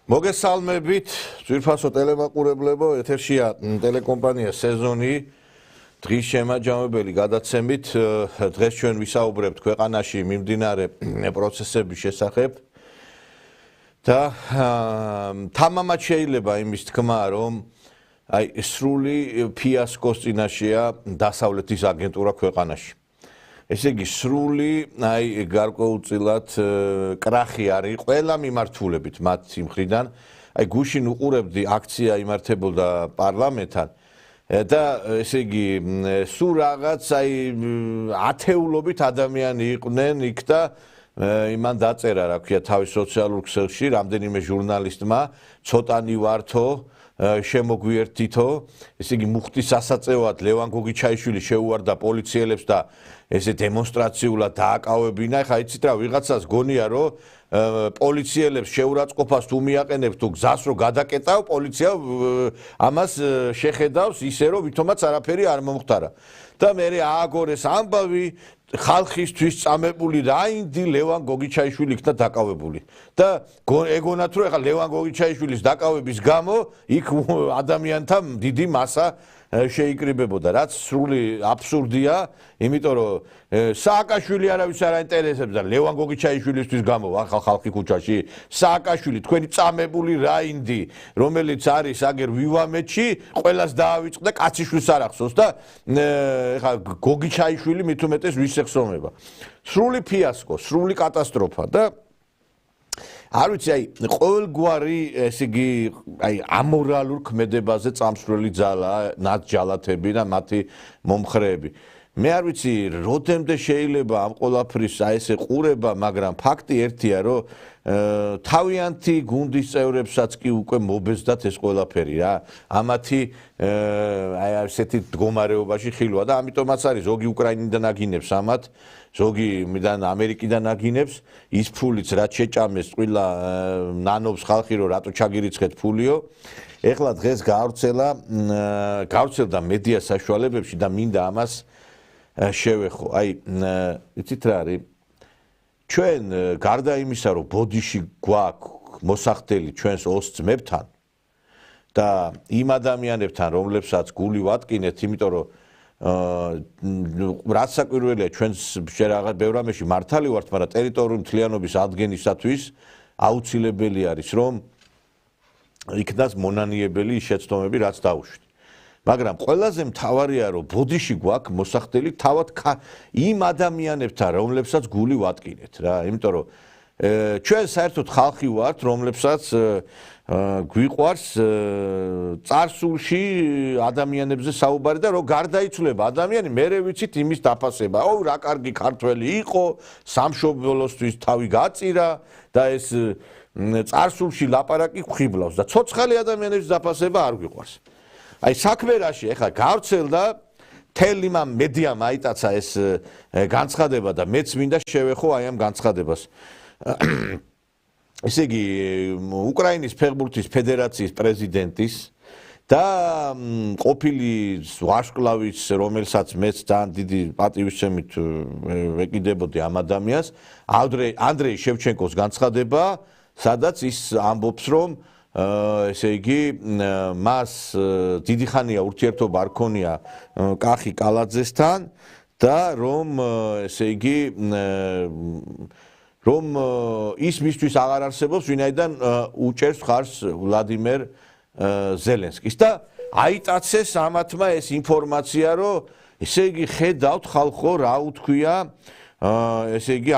მოგესალმებით, ძვირფასო ტელემაყურებლებო, ეთერშია ტელეკომპანია სეზონი. დღის შემაჯამებელი გადაცემით დღეს ჩვენ ვისაუბრებთ ქვეყანაში მიმდინარე პროცესების შესახებ და თამამად შეიძლება იმის თქმა, რომ სრული ფიასკოს წინაშეა დასავლეთის აგენტურა ქვეყანაში. ესე იგი სრული გარკვეულწილად კრახი არის ყველა მიმართულებით მათ მხრიდან. გუშინ უყურებდი აქცია იმართებოდა პარლამენტთან და ესე იგი სულ რაღაც ათეულობით ადამიანი იყვნენ იქ და იმან დაწერა რა ქვია თავის სოციალურ ქსელში რამდენიმე ჟურნალისტმა ცოტანი ვართო შემოგვიერთითო ესე იგი მუხტის სასაწევად ლევან გოგიჩაიშვილი შეუვარდა პოლიციელებს და ესე დემონსტრაციულად დააკავებინა. ეხლა იცით რა ვიღაცას გონია რომ პოლიციელებს შეურაცხყოფას თუ მიაყენებს თუ გზას რო გადაკეტავ პოლიცია ამას შეხედავს ისე რომ ვითომაც არაფერი არ მომხდარა და მე ააგორეს ამბავი ხალხისთვის წამებული რაინდი ლევან გოგიჩაიშვილი იქნა დაკავებული და ეგონათ რომ ეხლა ლევან გოგიჩაიშვილის დაკავების გამო იქ ადამიანთა დიდი მასა შეიკრიბებოდა, რაც სრული აბსურდია, იმიტომ რომ სააკაშვილი არავის არ აინტერესებს და ლევან გოგიჩაიშვილისთვის გამოვა ხალხი ქუჩაში. სააკაშვილი თქვენი წამებული რაინდი, რომელიც არის აგერ ვივამეთში, ყველას დაავიწყდა კაციშვილს არ ახსოვს და ეხლა გოგიჩაიშვილი მით უმეტეს ვის ეხსოვნება. სრული ფიასკო, სრული კატასტროფა და არ ვიცი ყოველგვარი ესე იგი ამორალურ ქმედებაზე წამსვლელი ძალა ნათჯალათები და მათი მომხრეები. მე არ ვიცი როდემდე შეიძლება ამ ყველაფრის ესე ყურება, მაგრამ ფაქტი ერთია რომ თავიანთი გუნდის წევრებსაც კი უკვე მობეზდათ ეს ყველაფერი რა. ამათი ესეთი მდგომარეობაში ხილვა და ამიტომაც არის ზოგი უკრაინიდან აგინებს ამათ ზოგი მიდან ამერიკიდან აგინებს ის ფულიც რაც შეჭამეს ყველა ნანობს ხალხი რომ რატო ჩაგირიცხეთ ფულიო. ეხლა დღეს გავრცელდა მედია საშუალებებში და მინდა ამას შევეხო. იცით რა არის ჩვენ გარდა იმისა რომ ბოდიში გვაქვს მოსახდელი ჩვენს 20 ძმებთან და იმ ადამიანებთან რომლებსაც გული ვატკინეთ იმიტომ რომ რაც საკვირველია ჩვენს რაღაც ბევრ რამეში მართალი ვართ, მაგრამ ტერიტორიული მთლიანობის ადგენისათვის აუცილებელი არის რომ იქნას მონანიებელი შეცდომები რაც დაუშვით. მაგრამ ყველაზე მთავარია რომ ბოდიში გვაქვს მოსახდელი თავად იმ ადამიანებთან რომლებსაც გული ვატკინეთ რა, იმიტომ რომ ჩვენ საერთოდ ხალხი ვართ რომლებსაც გვიყვარს წარსულში ადამიანებზე საუბარი და რომ გარდაიცვლება ადამიანი მერე ვიცით იმის დაფასება. რა კარგი ქართველი იყო, სამშობლოსთვის თავი გაწირა და ეს წარსულში ლაპარაკი ხიბლავს და ცოცხალი ადამიანების დაფასება არ გვიყვარს. საქმე რაში ეხლა გავრცელდა მთელი მედიამ აიტაცა ეს განცხადება და მეც მინდა შევეხო ამ განცხადებას. ესე იგი უკრაინის ფეხბურთის ფედერაციის პრეზიდენტის და ყოფილი ვარსკვლავის რომელსაც მეც ძალიან დიდი პატივისცემით ვეკიდებოდი ამ ადამიანს ანდრეი შევჩენკოს განცხადება სადაც ის ამბობს რომ ესე იგი მას დიდი ხანია ურთიერთობა არ ქონია კახი კალაძესთან და რომ ესე იგი რომ ის მისთვის აღარ არსებობს ვინაიდან უჭერს ხარს ვლადიმერ ზელენსკის და აიტაცეს ამათმა ეს ინფორმაცია რომ ესე იგი ხედავთ ხალხო რა უთქვია ესე იგი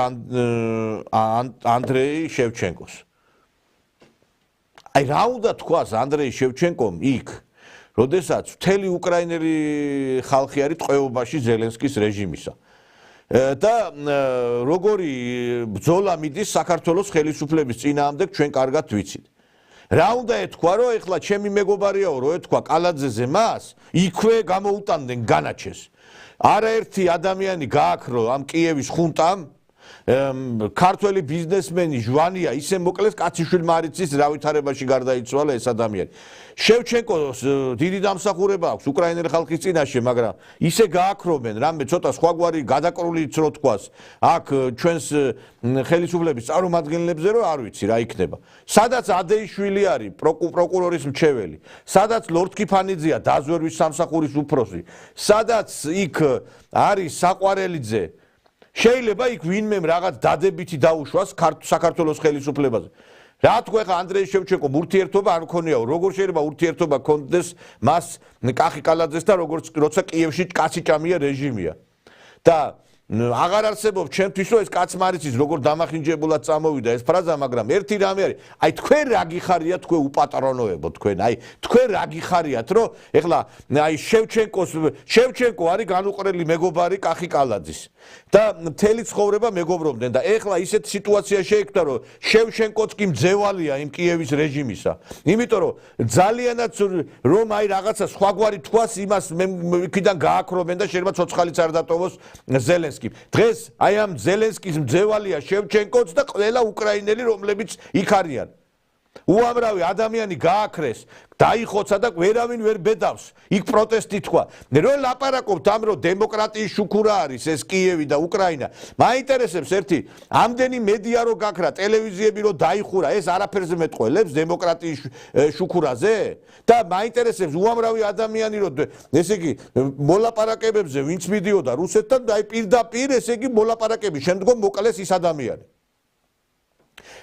ანდრეი შევჩენკოს. რა უნდა თქვას ანდრეი შევჩენკომ იქ, როდესაც მთელი უკრაინელი ხალხი არის ტყვეობაში ზელენსკის რეჟიმისა. და როგორი ბრძოლა მიდის საქართველოს ხელისუფლების წინააღმდეგ ჩვენ კარგად ვიცით. რა უნდა ეთქვა რომ ეხლა ჩემი მეგობარიაო რომ ეთქვა კალაძეზე მას იქვე გამოუტანდნენ განაჩეს. არაერთი ადამიანი გააქრო ამ კიევის ხუნტამ ქართველი ბიზნესმენი ჟვანია ისე მოკლეს კაციშვილმა არ იცის რა ვითარებაში გარდაიცვალა ეს ადამიანი. შევჩენკოს დიდი დამსახურება აქვს უკრაინელი ხალხის წინაშე, მაგრამ ისე გააქრობენ რამე ცოტა სხვაგვარი გადაკრული რო თქვას აქ ჩვენს ხელისუფლების წარმომადგენლებზე რომ არ ვიცი რა იქნება. სადაც ადეიშვილი არის პროკურორის მრჩეველი, სადაც ლორდ კიფანიძეა დაზვერვის სამსახურის უფროსი, სადაც იქ არის საყვარელიძე შეიძლება იქ ვინმე რაღაც დადებითი დაუშვას საქართველოს ხელისუფლებაზე. რა თქვა ხა ანდრეი შევჩენკომ ურთიერთობა არ მქონიაო, როგორ შეიძლება ურთიერთობა ქონდეს მას კახი კალაძეს და როცა კიევში კაცი-ჭამია რეჟიმია. და აღარ არსებობს ჩემთვის რომ ეს კაცმა არ იცის როგორ დამახინჯებულად წამოვიდა ეს ფრაზა, მაგრამ ერთი რამე არის, აი თქვენ რა გიხარიათ თქვენ უპატრონოებო თქვენ, აი თქვენ რა გიხარიათ რომ ეხლა აი შევჩენკო არის განუყრელი მეგობარი კახი კალაძის და მთელი ცხოვრება მეგობრობდნენ და ეხლა ისეთ სიტუაცია შეექმნა რომ შევჩენკოც კი მძევალია იმ კიევის რეჟიმისა, იმიტომ რომ ძალიანაც რომ აი რაღაცა სხვაგვარი თვას იმას იქიდან გააქრობენ და შეიძლება ცოცხალიც არ დატოვოს ზელენსკი. დღეს აი ამ ზელენსკის მძევალია შევჩენკოც და ყველა უკრაინელი რომლებიც იქ არიან. უამრავი ადამიანი გააქრეს, დაიხოცა და ვერავინ ვერ ბედავს. იქ პროტესტი თქვა. რო ლაპარაკობთ ამ რომ დემოკრატიის შუქურა არის ეს კიევი და უკრაინა. მაინტერესებს ერთი, ამდენი მედია რო გაქრა, ტელევიზიები რო დაიხურა, ეს არაფერზე მეტყველებს დემოკრატიის შუქურაზე? და მაინტერესებს უამრავი ადამიანი რო ესე იგი მოლაპარაკებებზე ვინც მიდიოდა რუსეთთან და აი პირდაპირ ესე იგი მოლაპარაკების შემდგომ მოკლეს ის ადამიანი.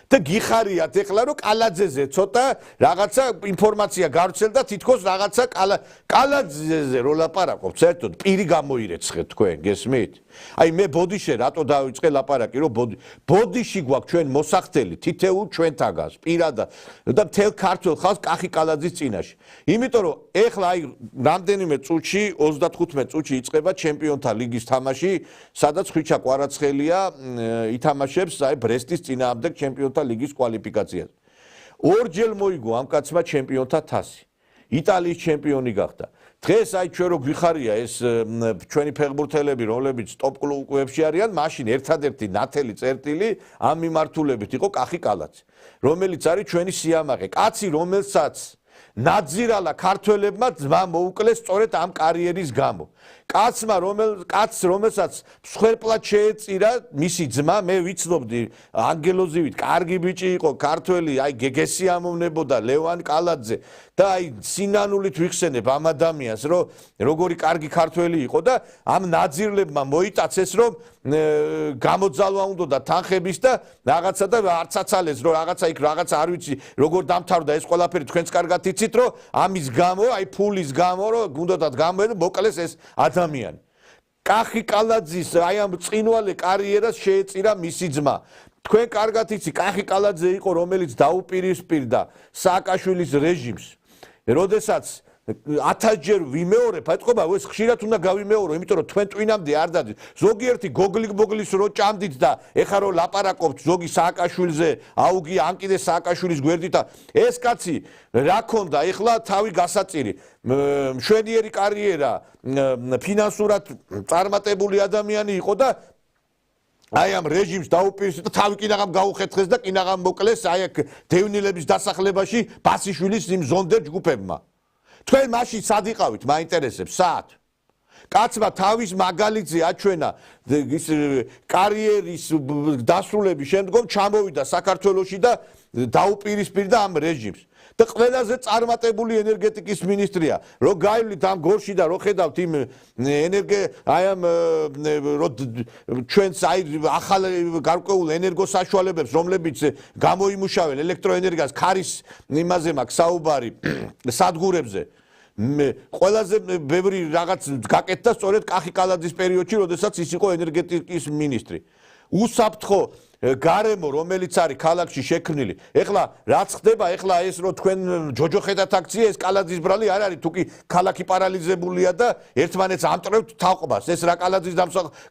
და გიხარიათ ეხლა რომ კალაძეზე ცოტა რაღაცა ინფორმაცია გავრცელდა თითქოს რაღაცა კალაძეზე რო ლაპარაკობთ საერთოდ პირი გამოირეცხეთ თქვენ გესმით? აი მე ბოდიშე რატო დავიწყე ლაპარაკი რომ ბოდიში გვაქვს ჩვენ მოსახდელი თითეულ ჩვენთაგას პირადად და მთელ ქართულ ხალხს კახი კალაძის წინაშე. იმიტომ რომ ეხლა აი რამდენიმე წუთში 35 წუთში იწყება ჩემპიონთა ლიგის თამაში, სადაც ხვიჩა კვარაცხელია ითამაშებს აი ბრესტის წინააღმდეგ ჩემპიონთა ლიგის კვალიფიკაციაზე. ორჯერ მოიგო ამ კაცმა ჩემპიონთა თასი. იტალიის ჩემპიონი გახდა. დღეს აი ჩვენ რო გვიხარია ეს ჩვენი ფეხბურთელები რომლებიც ტოპ კლუბებში არიან, მაშინ ერთადერთი ნათელი წერტილი ამ მიმართულებით იყო კახი კალაძე, რომელიც არის ჩვენი სიამაყე, კაცი რომელსაც ნაძირალა ქართველებმა ძმა მოუკლეს სწორედ ამ კარიერის გამო. კაცს რომელსაც მსხვერპლად შეეწირა მისი ძმა, მე ვიცნობდი ანგელოზივით, კარგი ბიჭი იყო, ქართველი, აი გეგესი ამოვნებოდა ლევან კალაძე და აი სინანულით ვიხსენებ ამ ადამიანს, რომ როგორი კარგი ქართველი იყო და ამ ნაძირლებმა მოიტაცეს, რომ გამოძალვა უნდა თანხების და რაღაცა და არცაცალეს, რომ რაღაცა იქ რაღაცა არ ვიცი, როგორ დამთავრდა ეს ყველაფერი თქვენც კარგად იცით, რომ ამის გამო, აი ფულის გამო, რომ გუნდოდათ გამოედა მოკლეს ეს ადამიანი. კახი კალაძის აი ამ წინვალე კარიერას შეეწირა მისი ძმა. თქვენ კარგად იცით, კახი კალაძე იყო, რომელიც დაუპირისპირდა სააკაშვილის რეჟიმს. როდესაც 1000-ჯერ ვიმეორებ, ეთყობა, ეს ხშირად უნდა გავიმეორო, იმიტომ რომ თქვენ ტვინამდე არ დადით. ზოგიერთი გოგლიგ-ბოგლის რო ჭამდით და ეხა რო ლაპარაკობთ ზოგი სააკაშვილზე, აუგი ან კიდე სააკაშვილის გვერდით და ეს კაცი რა ქონდა, ეხლა თავი გასაწირი. მშვენიერი კარიერა, ფინანსურად წარმატებული ადამიანი იყო და აი ამ რეჟიმს დაუპირისპირდა, თავი კინაღამ გაუხეთხეს და კინაღამ მოკლეს აი აქ დევნილების დასახლებაში ბასიშვილის იმ ზონდერ ჯგუფებმა. თქვენ მაშინ სად იყავით, მაინტერესებს, სად? კაცმა თავის მაგალითზე აჩვენა ის კარიერის დასრულების შემდგომ ჩამოვიდა საქართველოში და დაუპირისპირდა ამ რეჟიმს. და ყველაზე წარმატებული ენერგეტიკის მინისტრია. რო გაივლით ამ გორში და რო ხედავთ იმ აი ამ ჩვენს აი ახალ გარკვეულ ენერგოსაშუალებებს, რომლებიც გამოიმუშავენ ელექტროენერგიას, ქარის იმაზე მაქვს საუბარი სადგურებზე. ყველაზე ბევრი რაღაც გაკეთდა სწორედ კახი კალაძის პერიოდში, როდესაც ის იყო ენერგეტიკის მინისტრი. უსაფრთხო გარემო რომელიც არის ქალაქში შექმნილი ეხლა რაც ხდება ეხლა ეს რო თქვენ ჯოჯოხედათ აქცია ეს კალაძის ბრალი არ არის თუკი ქალაქი პარალიზებულია და ერთმანეთს ამტრევთ თაყვას ეს რა კალაძის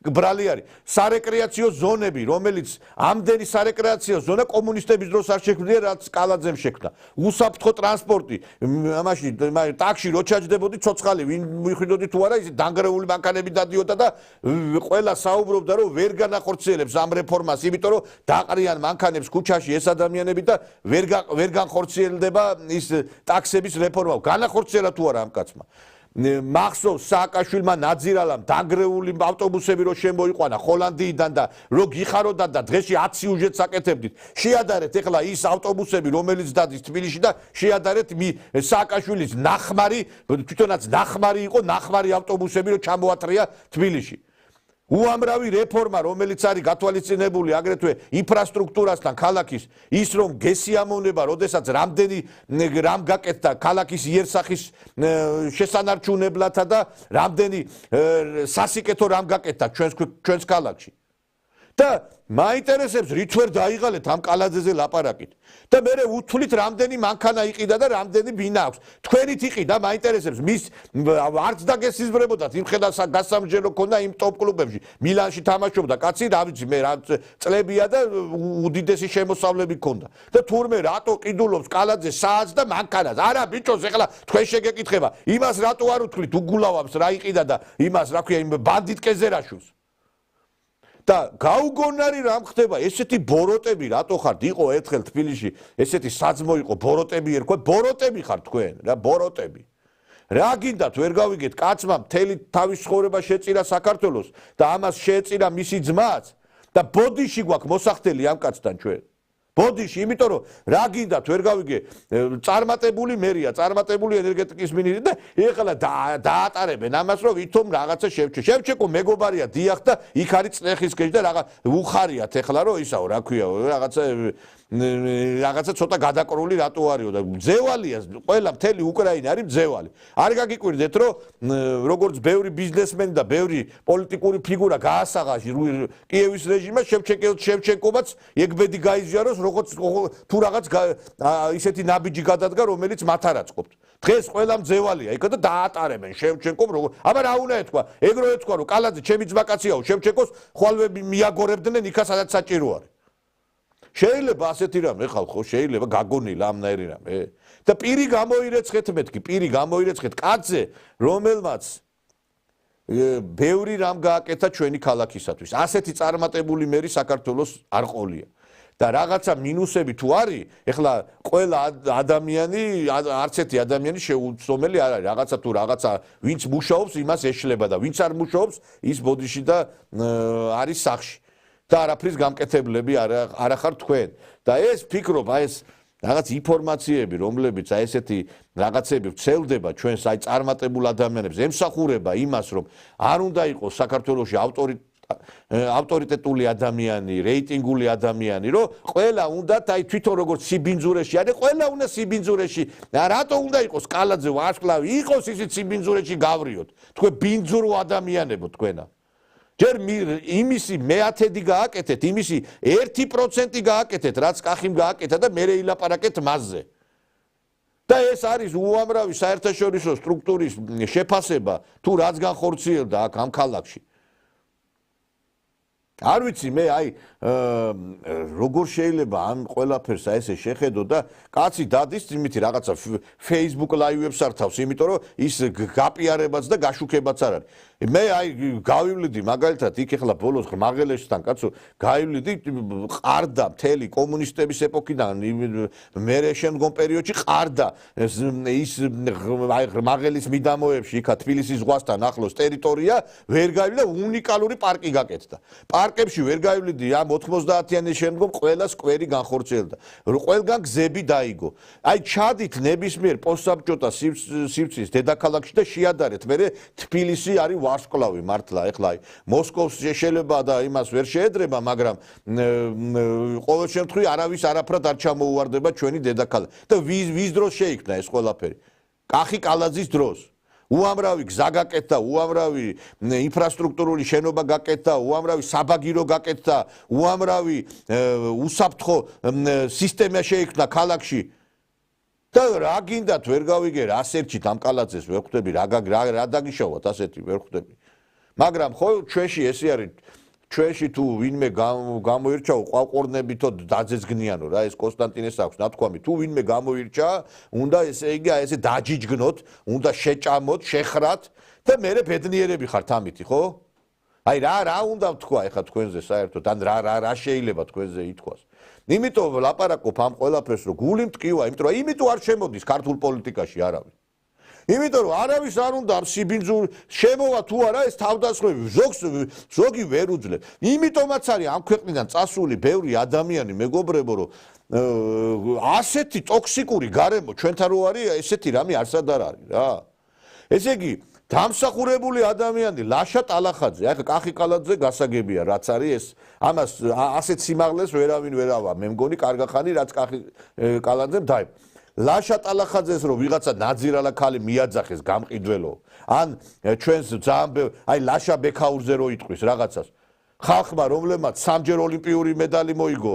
ბრალი არის სარეკრეაციო ზონები რომელიც ამდენი სარეკრეაციო ზონა კომუნისტების დროს არ შექმნია რაც კალაძემ შექმნა უსაფრთხო ტრანსპორტი ამაში ტაქსი რო ჩაჯდებოდი ცოცხალი ვინ მიხვიდოდი თუ არა ის დანგრეული მანქანები დადიოდა და ყველა საუბრობდა რომ ვერ განახორციელებს ამ რეფორმას იმიტომ რომ დაყრიან მანქანებს ქუჩაში ეს ადამიანები და ვერ განხორციელდება ის ტაქსების რეფორმა განახორციელა თუ არა ამ კაცმა მახსოვს სააკაშვილმა ნაძირალამ დანგრეული ავტობუსები რო შემოიყვანა ჰოლანდიიდან და რო გიხაროდა და დღეში 10 სიუჟეტს აკეთებდით შეადარეთ ეხლა ის ავტობუსები რომელიც დადის თბილისში და შეადარეთ სააკაშვილის ნახმარი თვითონაც ნახმარი იყო ნახმარი ავტობუსები რო ჩამოათრია თბილისში უამრავი რეფორმა რომელიც არის გათვალისწინებული აგრეთვე ინფრასტრუქტურასთან ქალაქის ის რომ გესიამოვნება როდესაც რამ გაკეთდა ქალაქის იერსახის შესანარჩუნებლათა და რამდენი სასიკეთო რამ გაკეთდა ჩვენს ქალაქში და მაინტერესებს რით ვერ დაიღალეთ ამ კალაძეზე ლაპარაკით და მე უთვლით რამდენი მანქანა იყიდა და რამდენი ბინა აქვს თქვენით იყიდა მაინტერესებს მის არც დაგესიზმრებოდათ იმ ხედავს გასამჯერო ქონდა იმ ტოპ კლუბებში მილანში თამაშობდა კაცი რა ვიცი მე რა წლებია და უდიდესი შემოსავლები ქონდა და თურმე რატო ყიდულობს კალაძე საათს და მანქანას არა ბიჭოს ეხლა თქვენ შეგეკითხება იმას რატო არ უთვლით უგულავავს რა იყიდა და იმას რა ქვია იმ ბანდიტ კეზერაშვილს და გაუგონარი რამ ხდება ესეთი ბოროტები რატო ხართ იყო ერთხელ თბილისში ესეთი საძმო იყო ბოროტები ერქვა ბოროტები ხართ თქვენ რა ბოროტები რა გინდათ ვერ გავიგეთ კაცმა მთელი თავის ცხოვრება შეწირა საქართველოს და ამას შეეწირა მისი ძმაც და ბოდიში გვაქვს მოსახდელი ამ კაცთან ჩვენ ბოდიში იმიტომ რომ რა გინდათ ვერ გავიგე წარმატებული მერია წარმატებული ენერგეტიკის მინისტრი და ეხლა დაატარებენ ამას რომ ვითომ რაღაცა შევჩეკო მეგობარია დიახ და იქ არის წნეხის კეჭი და რაღა უხარიათ ეხლა რომ ისაო რა ქვია რაღაცა ცოტა გადაკრული რატო არისო და ძევალია ყველა მთელი უკრაინა არის ძევალი არ გაგიკვირდეთ რომ როგორც ბევრი ბიზნესმენი და ბევრი პოლიტიკური ფიგურა გაასაღა კიევის რეჟიმმა შევჩენკოვაც ეგბედი გაიზიაროს როგორც თუ რაღაც ისეთი ნაბიჯი გადადგა რომელიც მათ არ აწყობთ დღეს ყველა ძევალია იქა და დაატარებენ შევჩენკომ როგორ აბა რა უნდა ეთქვა ეგრო ეთქვა რომ კალაძე ჩემი ძმაკაციაო შევჩენკოს ხვალვები მიაგორებდნენ იქა სადაც საჭირო არის შეიძლება ასეთი რამე ხალხო შეიძლება გაგონილა ამნაირი რამე და პირი გამოირეცხეთ მეთქი პირი გამოირეცხეთ კაცზე რომელმაც ბევრი რამ გააკეთა ჩვენი ქალაქისათვის ასეთი წარმატებული მერი საქართველოს არ ყოლია და რაღაცა მინუსები თუ არის ეხლა ყველა ადამიანი არც ერთი ადამიანი შეუცდომელი არ არის რაღაცა თუ რაღაცა ვინც მუშაობს იმას ეშლება და ვინც არ მუშაობს ის ბოდიში და არის სახში და არაფრის გამკეთებლები არ ახარ თქვენ და ეს ფიქრობ აი ეს რაღაც ინფორმაციები რომლებიც აი ესეთი რაღაცები ვრცელდება ჩვენს აი წარმატებულ ადამიანებს ემსახურება იმას რომ არ უნდა იყოს საქართველოში ავტორიტეტული ადამიანი რეიტინგული ადამიანი რომ ყველა უნდა აი თვითონ როგორც სიბინძურეში არის ყველა უნდა სიბინძურეში რატო უნდა იყოს კალაძე ვარსკვლავი იყოს ისიც სიბინძურეში გავრიოთ თქვენ ბინძურო ადამიანებო თქვენა ჯერ იმისი მეათედი გააკეთეთ იმისი 1% გააკეთეთ რაც კახიმ გააკეთა და მე ილაპარაკეთ მასზე და ეს არის უამრავი საერთაშორისო სტრუქტურის შეფასება თუ რაც განხორციელდა აქ ამ ქალაქში არ ვიცი მე აი როგორ შეიძლება ამ ყველაფერს აი ესე შეხედო და კაცი დადის იმითი რაღაცა Facebook live-ებს ართავს იმიტომ რომ ის გაპიარებაც და გაშუქებაც არ არის მე აი გავივლიდი მაგალითად იქ ეხლა ბოლოს ღმაღელეშთან კაცო გავივლიდი ყარდა მთელი კომუნისტების ეპოქიდან მერე შემდგომ პერიოდში ყარდა ის აი ღმაღელის მიდამოებში იქა თბილისის ზღვასთან ახლოს ტერიტორია ვერ გავივლიდი და უნიკალური პარკი გაკეთდა პარკებში ვერ გავივლიდი ამ 90-იანის შემდგომ ყველა სკვერი განხორციელდა ყველგან გზები დაიგო აი ჩადით ნებისმიერ პოსტსაბჭოთა სივრცის დედაქალაქში და შეადარეთ მე თბილისი არის ვარსკვლავი მართლა ეხლა მოსკოვს შეიძლება და იმას ვერ შეედრება მაგრამ ყოველ შემთხვევაში არავის არაფრად არ ჩამოუვარდება ჩვენი დედაქალაქი და ვის დროს შეიქმნა ეს ყველაფერი კახი კალაძის დროს უამრავი გზა გაკეთდა, უამრავი ინფრასტრუქტურული შენობა გაკეთდა, უამრავი საბაგირო გაკეთდა, უამრავი უსაფრთხო სისტემა შეიქმნა ქალაქში. და რა გინდათ ვერ გავიგე რა სერჩით ამ კალათზეს ვერ ხვდები რა დაგიშოვოთ ასეთი ვერ ხვდები. მაგრამ ხო ჩვენში ესე არის ჩვენში თუ ვინმე გამოირჩა ყვაყორნებითო დაძეძგნიანო რა ეს კონსტანტინეს აქვს ნათქვამი თუ ვინმე გამოირჩა უნდა ესე იგი ესე დაჯიჯგნოთ უნდა შეჭამოთ შეხრათ და მერე ბედნიერები ხართ ამითი ხო აი რა უნდა ვთქვა ეხლა თქვენზე საერთოდ ან რა შეიძლება თქვენზე ითქვას იმიტომ ლაპარაკობ ამ ყველაფერს რომ გული მტკივა იმიტომ არ შემოდის ქართულ პოლიტიკაში არავინ იმიტომ რომ არავის არ უნდა ამ სიბინძურ შემოვა თუ არა ეს თავდასხმები ზოგი ვერ უძლებს იმიტომაც არის ამ ქვეყნიდან წასული ბევრი ადამიანი მეგობრებო რომ ასეთი ტოქსიკური გარემო ჩვენთან რო არის ესეთი რამე არსად არ არის რა ესე იგი დამსახურებული ადამიანი ლაშა ტალახაძე ახლა კახი კალათზე გასაგებია რაც არის ეს ამას ასეთ სიმაღლეს ვერავინ ვერავა მე მგონი კარგახანი რაც კახი კალათზე დაიბ ლაშა ტალახაძეს რომ ვიღაცა ნაძირალა ქალი მიაძახეს გამყიდველო ან ჩვენს ძალიან აი ლაშა ბექაურზე რო იტყვის რაღაცას ხალხმა რომლებმაც სამჯერ ოლიმპიური მედალი მოიგო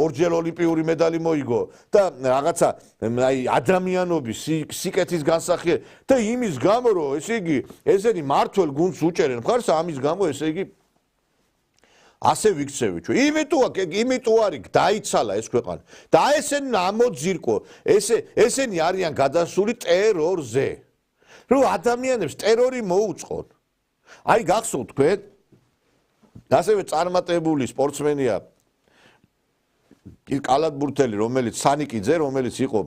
ორჯერ ოლიმპიური მედალი მოიგო და რაღაცა აი ადამიანობის სიკეთის განსახიერება და იმის გამო რომ ესე იგი ესენი მართლ გუნდს უჭერენ მხარს ამის გამო ესე იგი ასე ვიქცევი ჩვენ იმიტომ არის დაიცალა ეს ქვეყანა და ესენი ამოძირკო ესენი არიან გადასული ტერორზე რომ ადამიანებს ტერორი მოუწყონ აი გახსოვთ თქვენ ასევე წარმატებული სპორტსმენია კალათბურთელი რომელიც სანიკიძე რომელიც იყო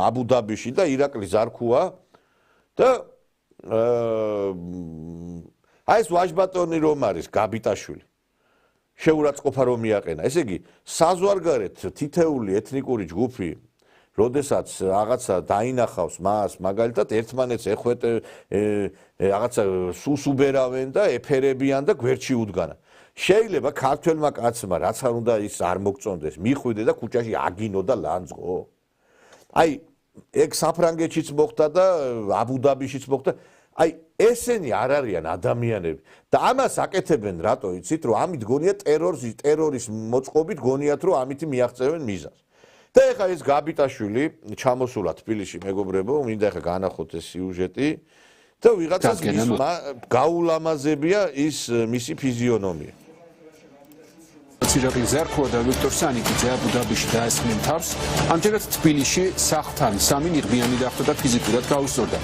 აბუ-დაბიში და ირაკლი ზარქუა და აი ეს ვაჟბატონი რომ არის გაბიტაშვილი შეურაცხყოფა რომ მიაყენა ესე იგი საზღვარგარეთ თითეული ეთნიკური ჯგუფი როდესაც რაღაცა დაინახავს მას მაგალითად ერთმანეთს ეხვეტ რაღაცა სუსუბერავენ და ეფერებიან და გვერდში უდგანა შეიძლება ქართველმა კაცმა რაც არ უნდა ის არ მოგწონდეს მიხვიდე და ქუჩაში აგინო და ლანძღო აი ეგ საფრანგეთშიც მოხდა და აბუ-დაბიშიც მოხდა აი ესენი არ არიან ადამიანები და ამას აკეთებენ რატო იცით რომ ამით გონია ტერორის მოწყობით გონიათ რომ ამით მიაღწევენ მიზანს და ეხლა ეს გაბიტაშვილი ჩამოსულა თბილისში მეგობრებო მინდა ეხლა განახოთ ეს სიუჟეტი და ვიღაცას გაულამაზებია ის მისი ფიზიონომია ირაკლი ზარქუა და ვიქტორ სანიკიძე აბუ-დაბიში დაესხნენ თავს. ამჯერად თბილისში სახლთან სამი ნიღბიანი დახვდა და ფიზიკურად გაუსწორდა.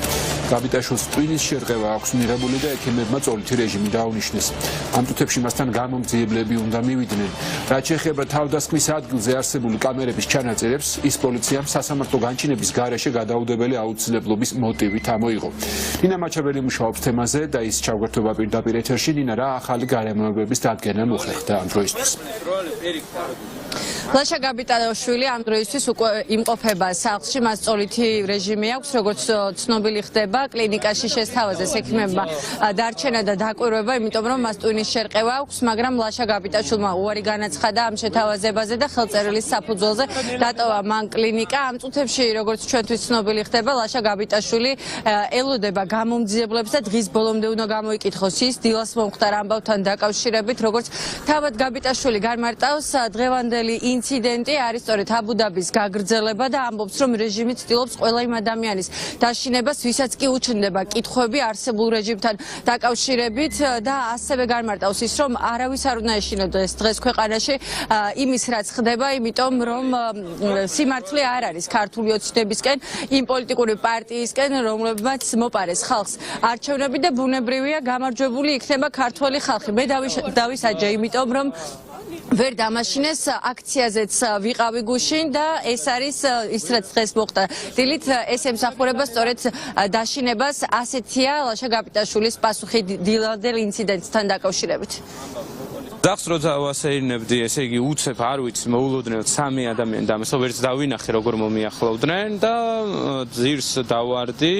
გაბიტაშვილს ტვინის შერყევა აქვს მიღებული და ექიმებმა წოლითი რეჟიმი დაუნიშნეს. ამ წუთებში მასთან გამომძიებლები უნდა მივიდნენ. რაც შეეხება თავდასხმის ადგილზე არსებული კამერების ჩანაწერებს, ის პოლიციამ სასამართლო განჩინების გარეშე გადაუდებელი აუცილებლობის მოტივით ამოიღო. ნინა მაჩაბელი მუშაობს თემაზე და ის ჩავგართობა პირდაპირ ეთერში. ნინა, რა ახალი გარემოებების დადგენა მოხერხდა ამ დროისთვის? ლაშა გაბიტაშვილი ამ დროისთვის უკვე იმყოფება სახლში, მას წოლითი რეჟიმი აქვს, როგორც ცნობილი ხდება, კლინიკაში შესთავაზეს ექიმებმა დარჩენა და დაკვირვება, იმიტომ რომ მას ტვინის შერყევა აქვს, მაგრამ ლაშა გაბიტაშვილმა უარი განაცხადა ამ შეთავაზებაზე და ხელწერილის საფუძველზე დატოვა მან კლინიკა. ამ წუთებში, როგორც ჩვენთვის ცნობილი ხდება, ლაშა გაბიტაშვილი ელოდება გამომძიებლებს და დღის ბოლომდე უნდა გამოიკითხოს ის დილას მომხდარ ამბავთან დაკავშირებით, როგორც თავად გაბიტაშვილი გამარტავს დღევანდელი ინციდენტი არის სწორედ აბუ-დაბის გაგრძელება და ამბობს რომ რეჟიმი ცდილობს ყველა იმ ადამიანის დაშინებას ვისაც კი უჩნდება კითხვები არსებულ რეჟიმთან დაკავშირებით და ასევე გამარტავს ის რომ არავის არ უნდა ეშინოდოს დღეს ქვეყანაში იმის რაც ხდება იმიტომ რომ სიმართლე არ არის ქართული ოცნებისკენ იმ პოლიტიკური პარტიისკენ რომლებმაც მოპარეს ხალხს არჩევნები და ბუნებრივია გამარჯვებული იქნება ქართველი ხალხი მე დავისაჯე იმიტომ რომ ვერ დამაშინეს აქციაზეც ვიყავი გუშინ და ეს არის ის რაც დღეს მოხდა. დილით ეს ემსახურება სწორედ დაშინებას ასეთია ლაშა გაბიტაშვილის პასუხი დილადელ ინციდენტთან დაკავშირებით. ძაღლს როცა ვასეირნებდი, ესე იგი უცებ არ ვიცი მოულოდნელად 3 ადამიანი დამესო, ვერც დავინახე როგორ მომიახლოვდნენ და ძირს დავარდი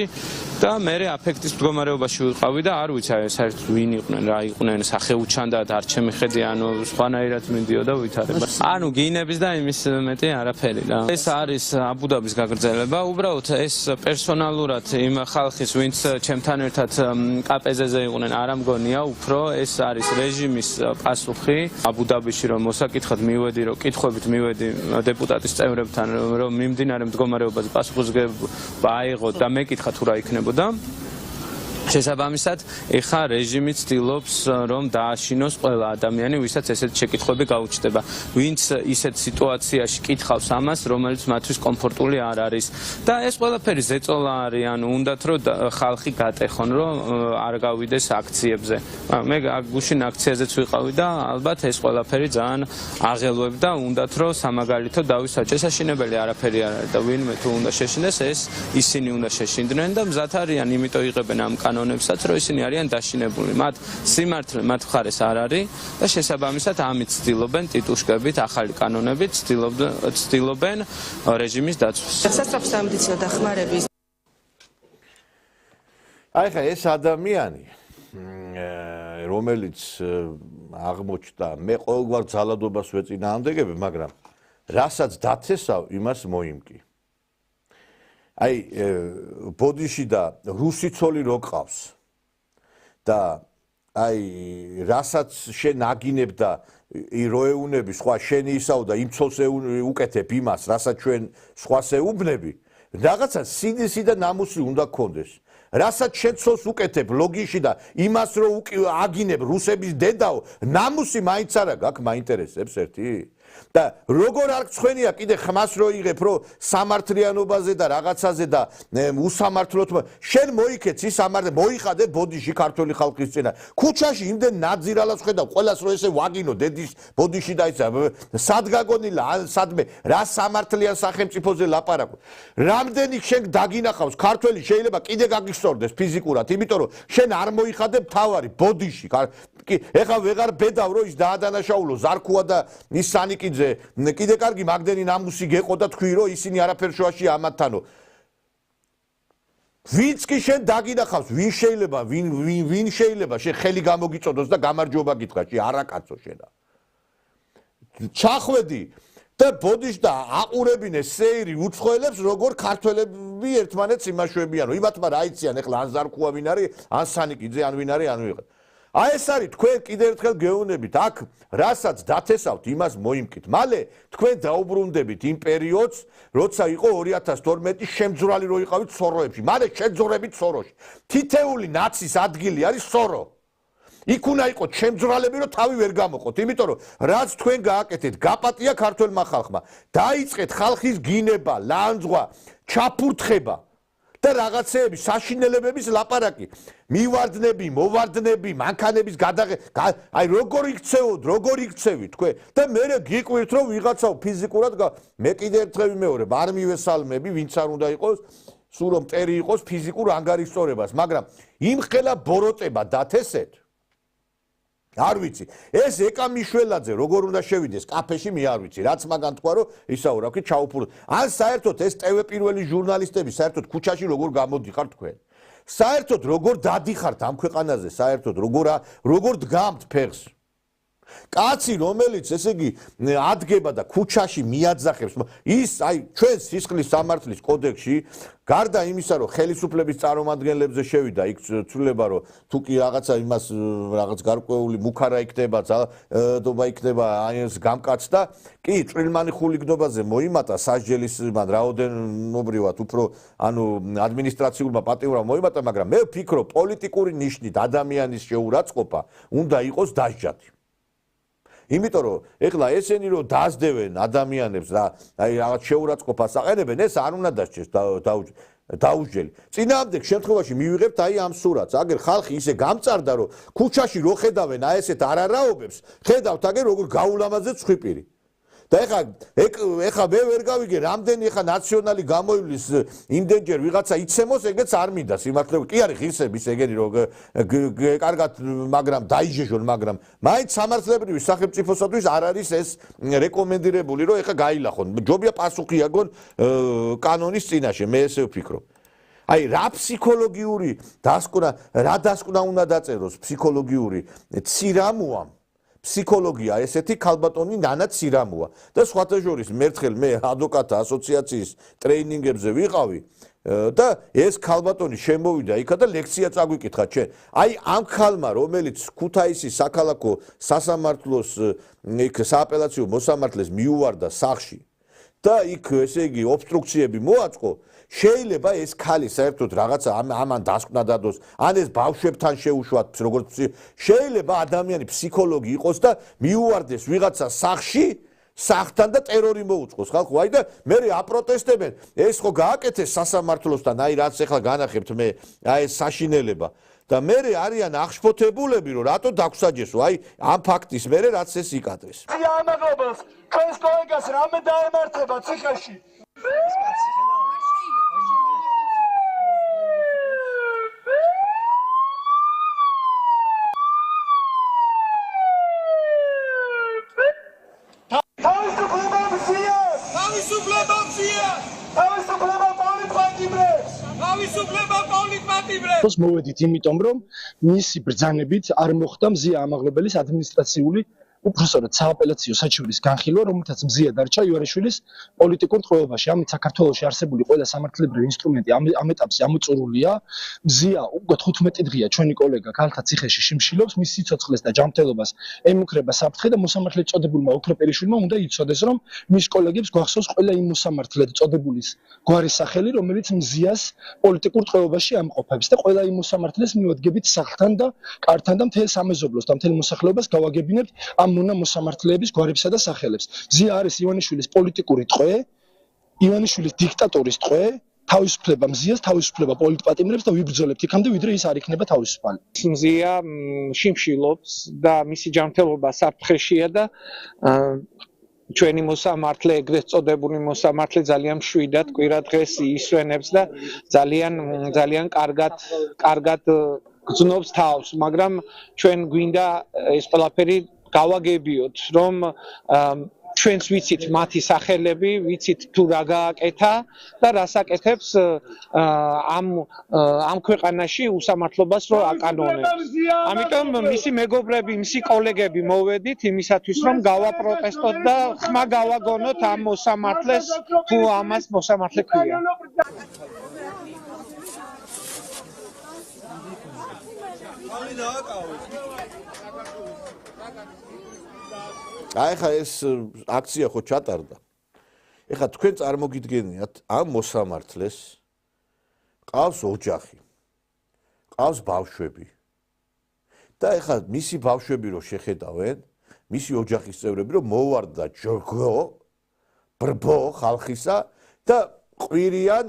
და მე აფექტის მდგომარეობაში ვიყავი და არ ვიცი აი საერთოდ ვინ იყვნენ, რა იყვნენ, სახეუჩანდად არ ჩემიხედი, ანუ სხვანაირად მიდიოდა ვითარება. ანუ გინების და იმის მეტი არაფერი რა. ეს არის აბუდაბის გაგრძელება, უბრალოდ ეს პერსონალურად იმ ხალხის, ვინც ჩემთან ერთად კაპეზეზე იყვნენ, არ ამგონია, უფრო ეს არის რეჟიმის პასუხი. აბუდაბიში რომ მოსაკითხად მივედი, რომ კითხვებით მივედი დეპუტატის წევრებთან, რომ მიმდინარე მდგომარეობაზე პასუხისმგებლობა აიღოთ და მეკითხა თუ რა იქნებოდა. შესაბამისად, ეხა რეჟიმი ცდილობს რომ დააშინოს ყველა ადამიანი, ვისაც ესეთ შეკითხვები გაუჩნდება. ვინც ისეთ სიტუაციაში კითხავს ამას, რომელიც მათთვის კომფორტული არ არის. და ეს ყველაფერი ზეწოლა არის, ანუ უნდათ რომ ხალხი გატეხონ, რომ არ გავიდეს აქციებზე. მე გუშინ აქციაზეც ვიყავი და ალბათ ეს ყველაფერი ძალიან აღელვებდა, უნდათ რომ სამაგალითო დავისაჯეს. შესაჩინებელი არაფერი არ არის და ვინმე თუ უნდა შეშინდეს, ეს ისინი უნდა შეშინდნენ და მზად არიან, იმიტომ იღებენ ამ კანონებსაც, რომ ისინი არიან დაშინებული. მათ სიმართლე მათ მხარეს არ არის და შესაბამისად ამით ცდილობენ ტიტუშკებით, ახალი კანონებით ცდილობენ რეჟიმის დაცვას. სასწრაფო სამედიცინო დახმარების აი ხა ეს ადამიანი რომელიც აღმოჩნდა, მე ყოველგვარ ძალადობას ვეწინააღმდეგები, მაგრამ რასაც დათესავ, იმას მოიმკი. აი ბოდიში და რუსი ცოლი რო ყავს და აი რასაც შენ აგინებ და რო ეუნები სხვა შენი ისაო და იმ ცოლს უკეთებ იმას, რასაც ჩვენ სხვას ეუბნები, რაღაცა სინისი და ნამუსი უნდა გქონდეს. რასაც შენ ცოლს უკეთებ ლოგიში და იმას რო აგინებ რუსების დედაო, ნამუსი მაინც არა გაქვს, მაინტერესებს ერთი? და როგორ არ გწვენია კიდე ხმას რო იღებ, რომ სამართლიანობაზე და რაღაცაზე და უსამართლოდ შენ მოიქეც ის ამარზე მოიხადე ბოდიში ქართული ხალხის წინა. ქუჩაში იმდენ ნაძირალას ხედავ, ყველას რო ესე ვაგინო დედის ბოდიში და ისა სად გაგონილა, სადმე რა სამართლიან სახელმწიფოზე ლაპარაკო. რამდენი შენ დაგინახავს ქართველი შეიძლება კიდე გაგისწორდეს ფიზიკურად, იმიტომ რომ შენ არ მოიხადე მთავარი ბოდიში. ეხლა ვეღარ ბედავ რომ ის დაადანაშაულო ზარქუა და ის სანიკიძე კიდე კარგი მაგდენი ნამუსი გეყო და თქვი რომ ისინი არაფერ შუაში ამათთანო. ვინც კი შენ დაგინახავს, ვინ შეიძლება შენ ხელი გამოგიწოდოს და გამარჯობა გითხრაში, არა კაცო შენა. ჩახვედი და ბოდიშ და აყურებინე სეირი უცხოელებს, როგორ ქართველები ერთმანეთს იმაშვებიანო. იმათმა რა იციან ეხლა ან ზარქუა ვინ არის, ან სანიკიძე, ან ვინ არის, ან ვიღა. აი ეს არის თქვენ კიდე ერთხელ გეუბნებით, აქ რასაც დათესავთ, იმას მოიმკით. მალე თქვენ დაუბრუნდებით იმ პერიოდს, როცა იყო 2012 შემძვრალი რო იყავით სოროებში. მალე შეძვრებით სოროში. თითეული ნაცის ადგილი არის სორო. იქ უნდა იყოს შემძვრალები, რომ თავი ვერ გამოყოთ, იმიტომ რომ რაც თქვენ გააკეთეთ, გაპატია ქართველმა ხალხმა. დაიწყეთ ხალხის გინება, ლანძღვა, ჩაფურთხება. და რაღაცეები, საშინელებების ლაპარაკი, მივარდნები, მოვარდნები, მანქანების აი როგორ იქცევით თქვენ და მე გიკვირთ რომ ვიღაცაო ფიზიკურად მე კიდე ერთხელ ვიმეორებ, არ მივესალმები, ვინც არ უნდა იყოს, სულ რომ მტერი იყოს ფიზიკურ ანგარიშწორებას, მაგრამ იმ ხელა ბოროტება დათესეთ. არ ვიცი, ეს ეკა მიშველაძე როგორ უნდა შევიდეს კაფეში, მე არ ვიცი, რაც მაგან თქვა რომ ისაო რა ვქი ჩაუფურო. ან საერთოდ ეს ტევე პირველი ჟურნალისტები საერთოდ ქუჩაში როგორ გამოდიხართ თქვენ? საერთოდ როგორ დადიხართ ამ ქვეყანაზე, საერთოდ როგორ დგამთ ფეხს? კაცი რომელიც ესე იგი ადგება და ქუჩაში მიაძახებს, ის აი ჩვენ სისხლის სამართლის კოდექსში გარდა იმისა რომ ხელისუფლების წარმომადგენლებზე შევიდა იქ ცვლილება რომ თუ კი რაღაცა იმას რაღაც გარკვეული მუქარა იქნება, ძალადობა იქნება, აი ეს გამკაცდა, კი წვრილმანი ხულიგნობაზე მოიმატა სასჯელის მან რაოდენობრივად უფრო ანუ ადმინისტრაციულმა პატიმრობამ მოიმატა, მაგრამ მე ვფიქრობ პოლიტიკური ნიშნით ადამიანის შეურაცხყოფა უნდა იყოს დასჯადი. იმიტომ რომ ეხლა ესენი რომ დაასდევენ ადამიანებს და აი რაღაც შეურაცხყოფას აყენებენ, ეს არ უნდა დასჯეს დაუსჯელი. წინააღმდეგ შემთხვევაში მივიღებთ აი ამ სურათს. აგერ ხალხი ისე გამწარდა რომ ქუჩაში რო ხედავენ აი ესეთ არარაობებს, ხედავთ აგერ როგორ გაულამაზეთ ცხვირპირი. და ეხა მე ვერ გავიგე რამდენი ეხა ნაციონალი გამოივლის იმდენჯერ ვიღაცა იცემოს ეგეც არ მინდა სიმართლე კი არის ღირსების ეგენი რომ კარგად მაგრამ დაიჟეჟონ მაგრამ მაინც სამართლებრივი სახელმწიფოსათვის არ არის ეს რეკომენდირებული რომ ეხა გაილახონ ჯობია პასუხი აგონ კანონის წინაშე მე ესე ვფიქრობ აი რა ფსიქოლოგიური დასკვნა რა დასკვნა უნდა დაწეროს ფსიქოლოგიური ცირამოა ფსიქოლოგია ესეთი ქალბატონი ნანა ცირამოა და სხვათა შორის მერთხელ მე ადვოკატთა ასოციაციის ტრეინინგებზე ვიყავი და ეს ქალბატონი შემოვიდა იქა და ლექცია წაგვიკითხა ჩვენ აი ამ ქალმა რომელიც ქუთაისის საქალაქო სასამართლოს იქ სააპელაციო მოსამართლეს მიუვარდა სახლში და იქ ესე იგი ობსტრუქციები მოაწყო შეიძლება ეს ქალი საერთოდ რაღაცა ამან დასკვნა დადოს ან ეს ბავშვებთან შეუშვათ როგორც შეიძლება ადამიანი ფსიქოლოგი იყოს და მიუვარდეს ვიღაცა სახლში სახლთან და ტერორი მოუწყოს ხალხო აი და მე აპროტესტებენ ეს ხო გააკეთეს სასამართლოსთან აი რაც ახლა განახებთ მე აი ეს საშინელება და მე არიან აღშფოთებულები რომ რატო დაგვსაჯესო აი ამ ფაქტის მე რაც ეს იკადრეს ამაღლებას ჩვენს კოლეგას რამე დაემართება ციხეში მოვედით იმიტომ რომ მისი ბრძანებით არ მოხდა მზია ამაღლებელის ადმინისტრაციული უпроსორად სააპელაციო საჩივრის განხილვა, რომელთაც მზია დარჩა იوارიშვილის პოლიტიკურ ტყვეობაში. ამით საქართველოში არსებული ყველა სამართლებრივი ინსტრუმენტი ამ ეტაპზე ამოწურულია. მზია უკვე 15 დღეა ჩვენი კოლეგა ქალთა ციხეში შიმშილობს, მის სიცოცხლეს და ჯანმრთელობას ემუქრება საფრთხე და მოსამართლედ წოდებულმა ოქროპერიშვილმა უნდა იცოდეს, რომ მის კოლეგებს გვახსოვს ყველა იმ მოსამართლედ წოდებულის გვარის სახელი, რომელიც მზიას პოლიტიკურ ტყვეობაში ამყოფებს და ყველა იმ მოსამართლეს მივადგებით სახლთან და კართან და მთელ სამეზობლოს და მთელ მოსახლეობას გავაგებინებთ ამ მონა მოსამართლეების გვარებსა და სახელებს. მზია არის ივანიშვილის პოლიტიკური ტყვე, ივანიშვილის დიქტატორის ტყვე, თავისუფლება მზიას, თავისუფლება პოლიტპატიმრებს და ვიბრძოლებთ იქამდე ვიდრე ის არ იქნება თავისუფალი. მზია შიმშილობს და მისი ჯანმრთელობა საფრთხეშია და ჩვენი მოსამართლე ეგრეთ წოდებული მოსამართლე ძალიან მშვიდად კვირა დღეს ისვენებს და ძალიან კარგად გრძნობს თავს, მაგრამ ჩვენ გვინდა ეს ყველაფერი გავაგებიოთ, რომ ჩვენც ვიცით მათი სახელები, ვიცით თუ რა გააკეთა და რას აკეთებს ამ ქვეყანაში უსამართლობას რო აკანონებს. ამიტომ მისი მეგობრები, მისი კოლეგები მოვედით იმისათვის, რომ გავაპროტესტოთ და ხმა გავაგონოთ ამ მოსამართლეს, თუ ამას მოსამართლე ქვია. აი ხა ეს აქცია ხო ჩატარდა. ეხლა თქვენ წარმოგიდგენიათ ამ მოსამართლეს ყავს ოჯახი. ყავს ბავშვები. და ეხლა მისი ბავშვები რო შეხედავენ, მისი ოჯახის წევრები რო მოვარდა ჯოგო, ბრბო ხალხისა და ყვირიან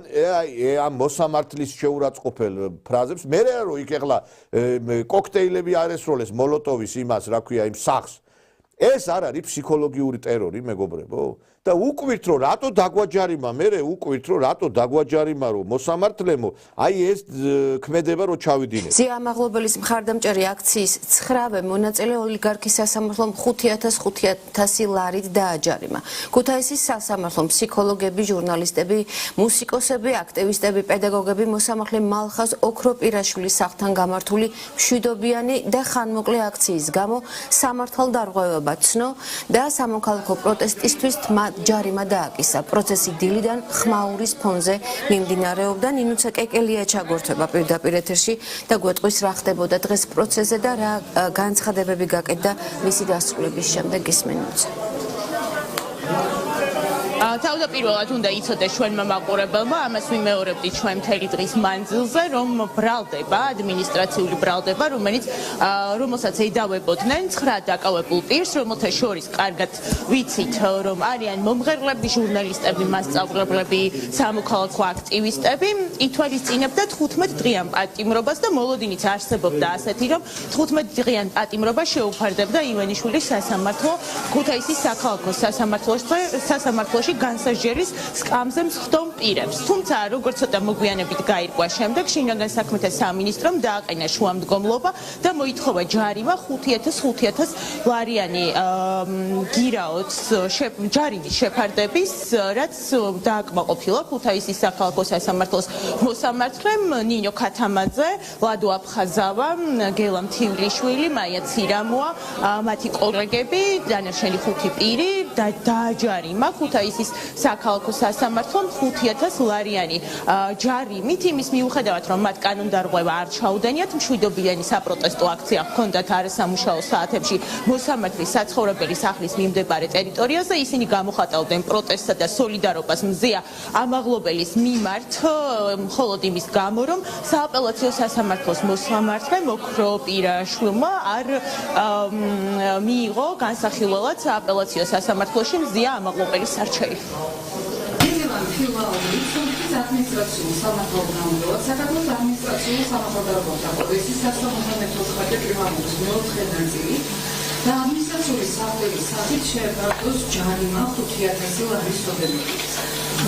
ამ მოსამართლის შეურაცხყოფელ ფრაზებს. მე რო იქ ეხლა კოქტეილები არესროლეს მოლოტოვის იმას, რა ქვია, იმ სახს. ეს არ არის ფსიქოლოგიური ტერორი, მეგობრებო? და უკვირთ რომ რატო დაგვაჯარიმა, მე უკვირთ რომ რატო დაგვაჯარიმა რომ მოსამართლემო, აი ეს ქმედება რომ ჩავიდინეთ. მზია ამაღლობელის მხარდამჭერი აქციის 9-ვე მონაწილე ოლიგარქის სასამართლომ 5,500 ლარით დააჯარიმა. ქუთაისის სასამართლომ ფსიქოლოგები, ჟურნალისტები, მუსიკოსები, აქტივისტები, პედაგოგები მოსამართლე მალხაზ ოქროპირაშვილის სახლთან გამართული მშვიდობიანი და ხანმოკლე აქციის გამო სამართალდარღვევება ცნო და სამოქალაქო პროტესტისთვის ჯარიმა დააკისა. პროცესი დილიდან ხმაურის ფონზე მიმდინარეობდა. ნინუცა კეკელია ჩაგორთვება პირდაპირ ეთერში და გვეტყვის რა ხდებოდა დღეს პროცესზე და რა განცხადებები გაკეთდა მისი დასრულების შემდეგ ისმენიცა. თავდაპირველად უნდა იცოდეს ჩვენმა მაყურებელმა, ამას ვიმეორებდით ჩვენ მთელი დღის მანძილზე, რომ ბრალდება, ადმინისტრაციული ბრალდება, რომელსაც ედავებოდნენ 9 დაკავებულ პირს, რომელთა შორის კარგად ვიცით, რომ არიან მომღერლები, ჟურნალისტები, მასწავლებლები, სამოქალაქო აქტივისტები, ითვალისწინებდა 15 დღიან პატიმრობას და მოლოდინიც არსებობდა ასეთი, რომ 15 დღიან პატიმრობა შეუფარდებდა ივანიშვილის სასამართლო ქუთაისის საქალაქო სასამართლოში განსაჯერის სკამზე მსხდომ პირებს. თუმცა როგორც ცოტა მოგვიანებით გაირკვა შემდეგ, შინაგან საქმეთა სამინისტრომ დააყენა შუამდგომლობა და მოითხოვა ჯარიმა 5,000 ლარიანი ჯარიმის შეფარდების, რაც დააკმაყოფილა ქუთაისის საქალაქო სასამართლოს მოსამართლემ ნინო ქათამაძე, ლადო აფხაზავა, გელა მთივილიშვილი, მაია ცირამოა, მათი კოლეგები, დანარჩენი 5 პირი დააჯარიმა ქუთაისის საქალაქო სასამართლომ 5,000 ლარიანი ჯარიმით, იმის მიუხედავად, რომ მათ კანონდარღვევა არ ჩაუდენიათ, მშვიდობიანი საპროტესტო აქცია ჰქონდათ არასამუშაო საათებში მოსამართლის საცხოვრებელი სახლის მიმდებარე ტერიტორიაზე, ისინი გამოხატავდნენ პროტესტსა და სოლიდარობას მზეა ამაღლობელის მიმართ, მხოლოდ იმის გამო, რომ სააპელაციო სასამართლოს მოსამართლემ ოქრო პირაშვილმა არ მიიღო განსახილველად სააპელაციო სასამართლოში მზეა ამაღლობელის არჩევი. ადმინისტრაციულ სამართალდამოუკიდებლად საქართველოს ადმინისტრაციულ სამართალდამოუკიდებლად კოდექსის 173 პრიმატურის მეოთხე ნაწილი და ადმინისტრაციული საფრთხის სახით შეეპარდოს ჯარიმა 5,000 ლარის ოდენობით.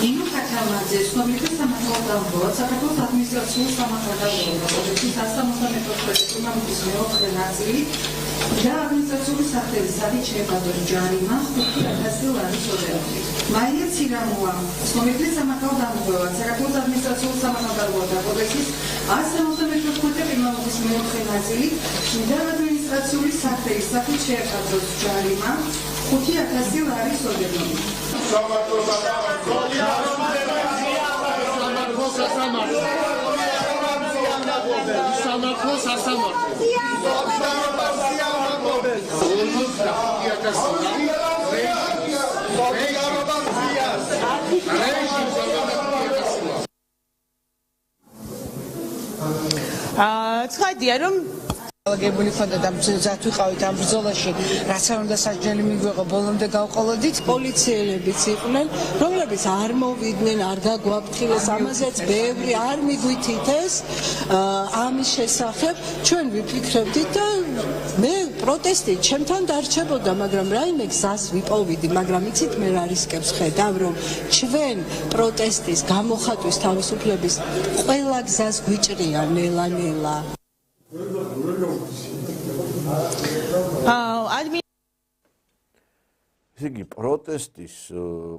ნინო ქათამაძე ცნობილი სამართალდამოუკიდებლად საქართველოს ადმინისტრაციულ სამართალდამოუკიდებლად კოდექსის 173 პრიმატურის მეოთხე ნაწილი და ადმინისტრაციული საფრთხის სახით შეეპარდოს ჯარიმა 5,000 ლარის ოდენობით. მაია ცირამოა ცნობილი სამართალდამოუკიდებლად საქართველოს ადმინისტრაციულ სამართალდამოუკიდებლად კოდექსის 173 პრიმატურის მეოთხე ნაწილი და ადმინისტრაციული საფრთხის სახით შეეპარდოს ჯარიმა 5,000 ლარის ოდენობით. ცხადია, რომ გებული ხონდა და მზად ვიყავით ამ ბრძოლაში, რაც არ უნდა სასჯელი მიგვეღო, ბოლომდე გავყოლოდით. პოლიციელებიც იყვნენ, რომლებიც არ მოვიდნენ, არ გაგვაფრთხილეს, ამაზეც ბევრი არ მიგვითითეს ამის შესახებ. ჩვენ ვიფიქრებდით და მე პროტესტი ჩემთან დარჩებოდა, მაგრამ რაიმე გზას ვიპოვიდი, მაგრამ იცით მე რა რისკებს ხედავ, რომ ჩვენ პროტესტის გამოხატვის თავისუფლების ყველა გზას გვიჭრია ნელა-ნელა. ესე იგი პროტესტის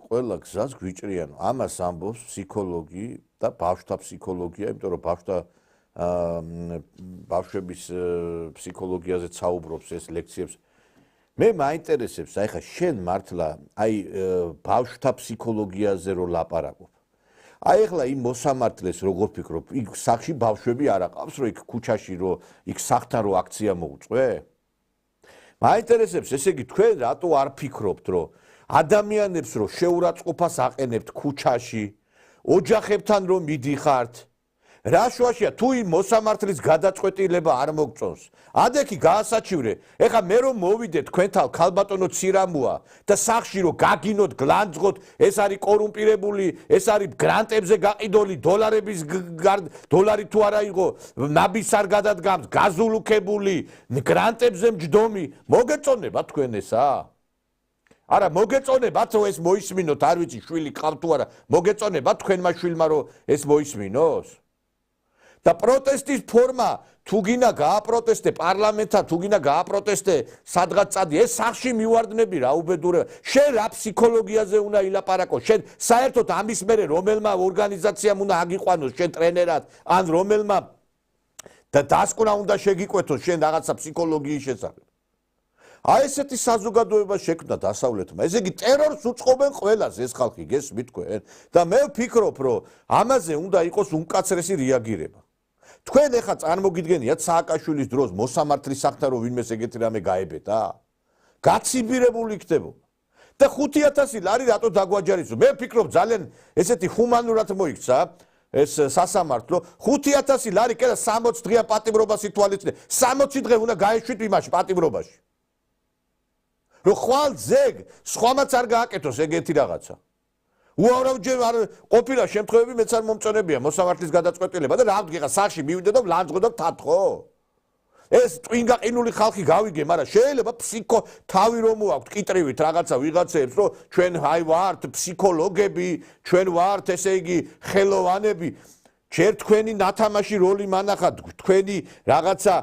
ყველა გზას გვიჭრიან. ამას ამბობს ფსიქოლოგი და ბავშვთა ფსიქოლოგია, იმიტომ რომ ბავშვების ფსიქოლოგიაზე საუბრობს ეს ლექციებს. მე მაინტერესებს, აი ხა შენ მართლა აი ბავშვთა ფსიქოლოგიაზე რო ლაპარაკობ. აი ახლა იმ მოსამართლეს როგორ ფიქრობ, იქ სახში ბავშვები არ აყავს, რომ იქ ქუჩაში რო იქ სახთან რო აქცია მოუწვე? მაინტერესებს, ესე იგი თქვენ რატო არ ფიქრობთ, რომ ადამიანებს რო შეურაცხყოფას აყენებთ ქუჩაში, ოჯახებთან რომ მიდიხართ, რა შუაშია თუ იმ მოსამართლის გადაწყვეტილება არ მოგწონს? ადექი გაასაჩივრე. ეხა მე რომ მოვიდე თქვენთან ქალბატონო ცირამოა და სახში რომ გაგინოთ, გლანძღოთ, ეს არის კორუმპირებული, ეს არის გრანტებზე გაყიდული, დოლარი თუ არა იყო, ნაბის არ გადადგამს, გაზულუქებული, გრანტებზე მჯდომი, მოგეწონება თქვენ ესა? არა, მოგეწონებათ რომ ეს მოისმინოთ, არ ვიცი, შვილი ყავთ თუ არა, მოგეწონებათ თქვენმა შვილმა რომ ეს მოისმინოს? და პროტესტის ფორმა თუ გინდა გააპროტესტე პარლამენტთან, თუ გინდა გააპროტესტე სადღაც წადი, ეს სახში მივარდნები რა უბედურება. შენ რა ფსიქოლოგიაზე უნდა ილაპარაკო? შენ საერთოდ ამის მერე რომელმა ორგანიზაციამ უნდა აგიყვანოს შენ ტრენერად, ან რომელმა და დასკვნა უნდა შეგიკვეთოს შენ რაღაცა ფსიქოლოგიის შესახებ. აი ესეთი საზოგადოება შექმნა დასავლეთმა. ესე იგი ტერორს უწყობენ ყველას ეს ხალხი, გესმით თქვენ? და მე ვფიქრობ, რომ ამაზე უნდა იყოს უმკაცრესი რეაგირება. თქვენ ეხა წარმოგიდგენიათ სააკაშვილის დროს მოსამართლის სახთან რომ ვინმეს ეგეთი რამე გაებედა? გაციბირებული იქნებოდა. და 5,000 ლარი რატო დაგვაჯარისო? მე ვფიქრობ ძალიან ესეთი ჰუმანურად მოიქცა ეს სასამართლო 5,000 ლარი კიდე 60 დღეა პატიმრობას ითვალისწინე 60 დღე უნდა გაეშვით იმაში პატიმრობაში რომ ხვალ ზეგ სხვამაც არ გააკეთოს ეგეთი რაღაცა უავრავჯერ არ ყოფილა შემთხვევები მეც არ მომწონებია მოსამართლის გადაწყვეტილება და რამდღია სახში მივიდე და ლანძღო და თათხო ეს ტვინგაყინული ხალხი გავიგე, მაგრამ შეიძლება ფსიქო თავი რომ მოაქვთ კიტრივით რაღაცა ვიღაცებს, რომ ჩვენ აი ვართ ფსიქოლოგები, ჩვენ ვართ, ესე იგი, ხელოვანები, ჯერ თქვენი ნათამაში როლი მანახათ, თქვენი რაღაცა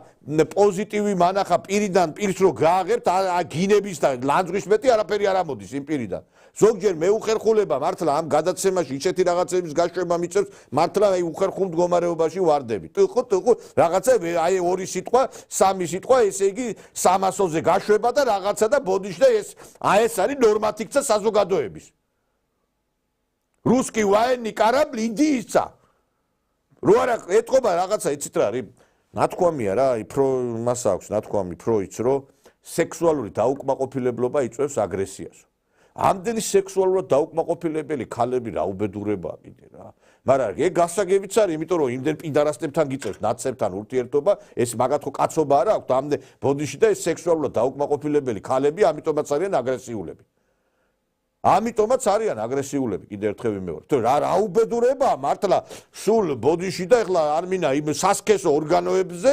პოზიტივი მანახა პირიდან პირს რო გააღებთ, გინების და ლანძღვის მეტი არაფერი არ ამოდის იმ პირიდან. ზოგჯერ მეუხერხულება მართლა ამ გადაცემაში ისეთი რაღაცების გაშვება მიწევს, მართლა აი უხერხულ მდგომარეობაში ვარდები. ტყუ რაღაცა აი ორი სიტყვა, სამი სიტყვა, ესე იგი 300-ზე გაშვება და რაღაცა და ბოდიში და ეს არის ნორმატიკცა საზოგადოების. რუსკი ვაენი კარაბლი ინდიისა. რო არა ეთყობა რაღაცა იცით რა არის? ნათქვამია რა, პრო მას აქვს ნათქვამი პროიც, რომ სექსუალური დაუკმაყოფილებლობა იწვევს აგრესიას. ამდენი სექსუალურად დაუკმაყოფილებელი ქალები რა უბედურებაა კიდე რა. მაგრამ ეგ გასაგებიც არის, იმიტომ რომ იმდენ პიდარასტებთან გიწევს ნაცებთან ურთიერთობა, ეს მაგათ ხო კაცობა არა აქვს ამდენ ბოდიში და ეს სექსუალურად დაუკმაყოფილებელი ქალები, ამიტომაც არიან აგრესიულები. ამიტომაც არიან აგრესიულები, კიდე ერთხელ ვიმეორებ. რა უბედურებაა მართლა სულ ბოდიში და ეხლა არ მინდა იმ სასქესო ორგანოებზე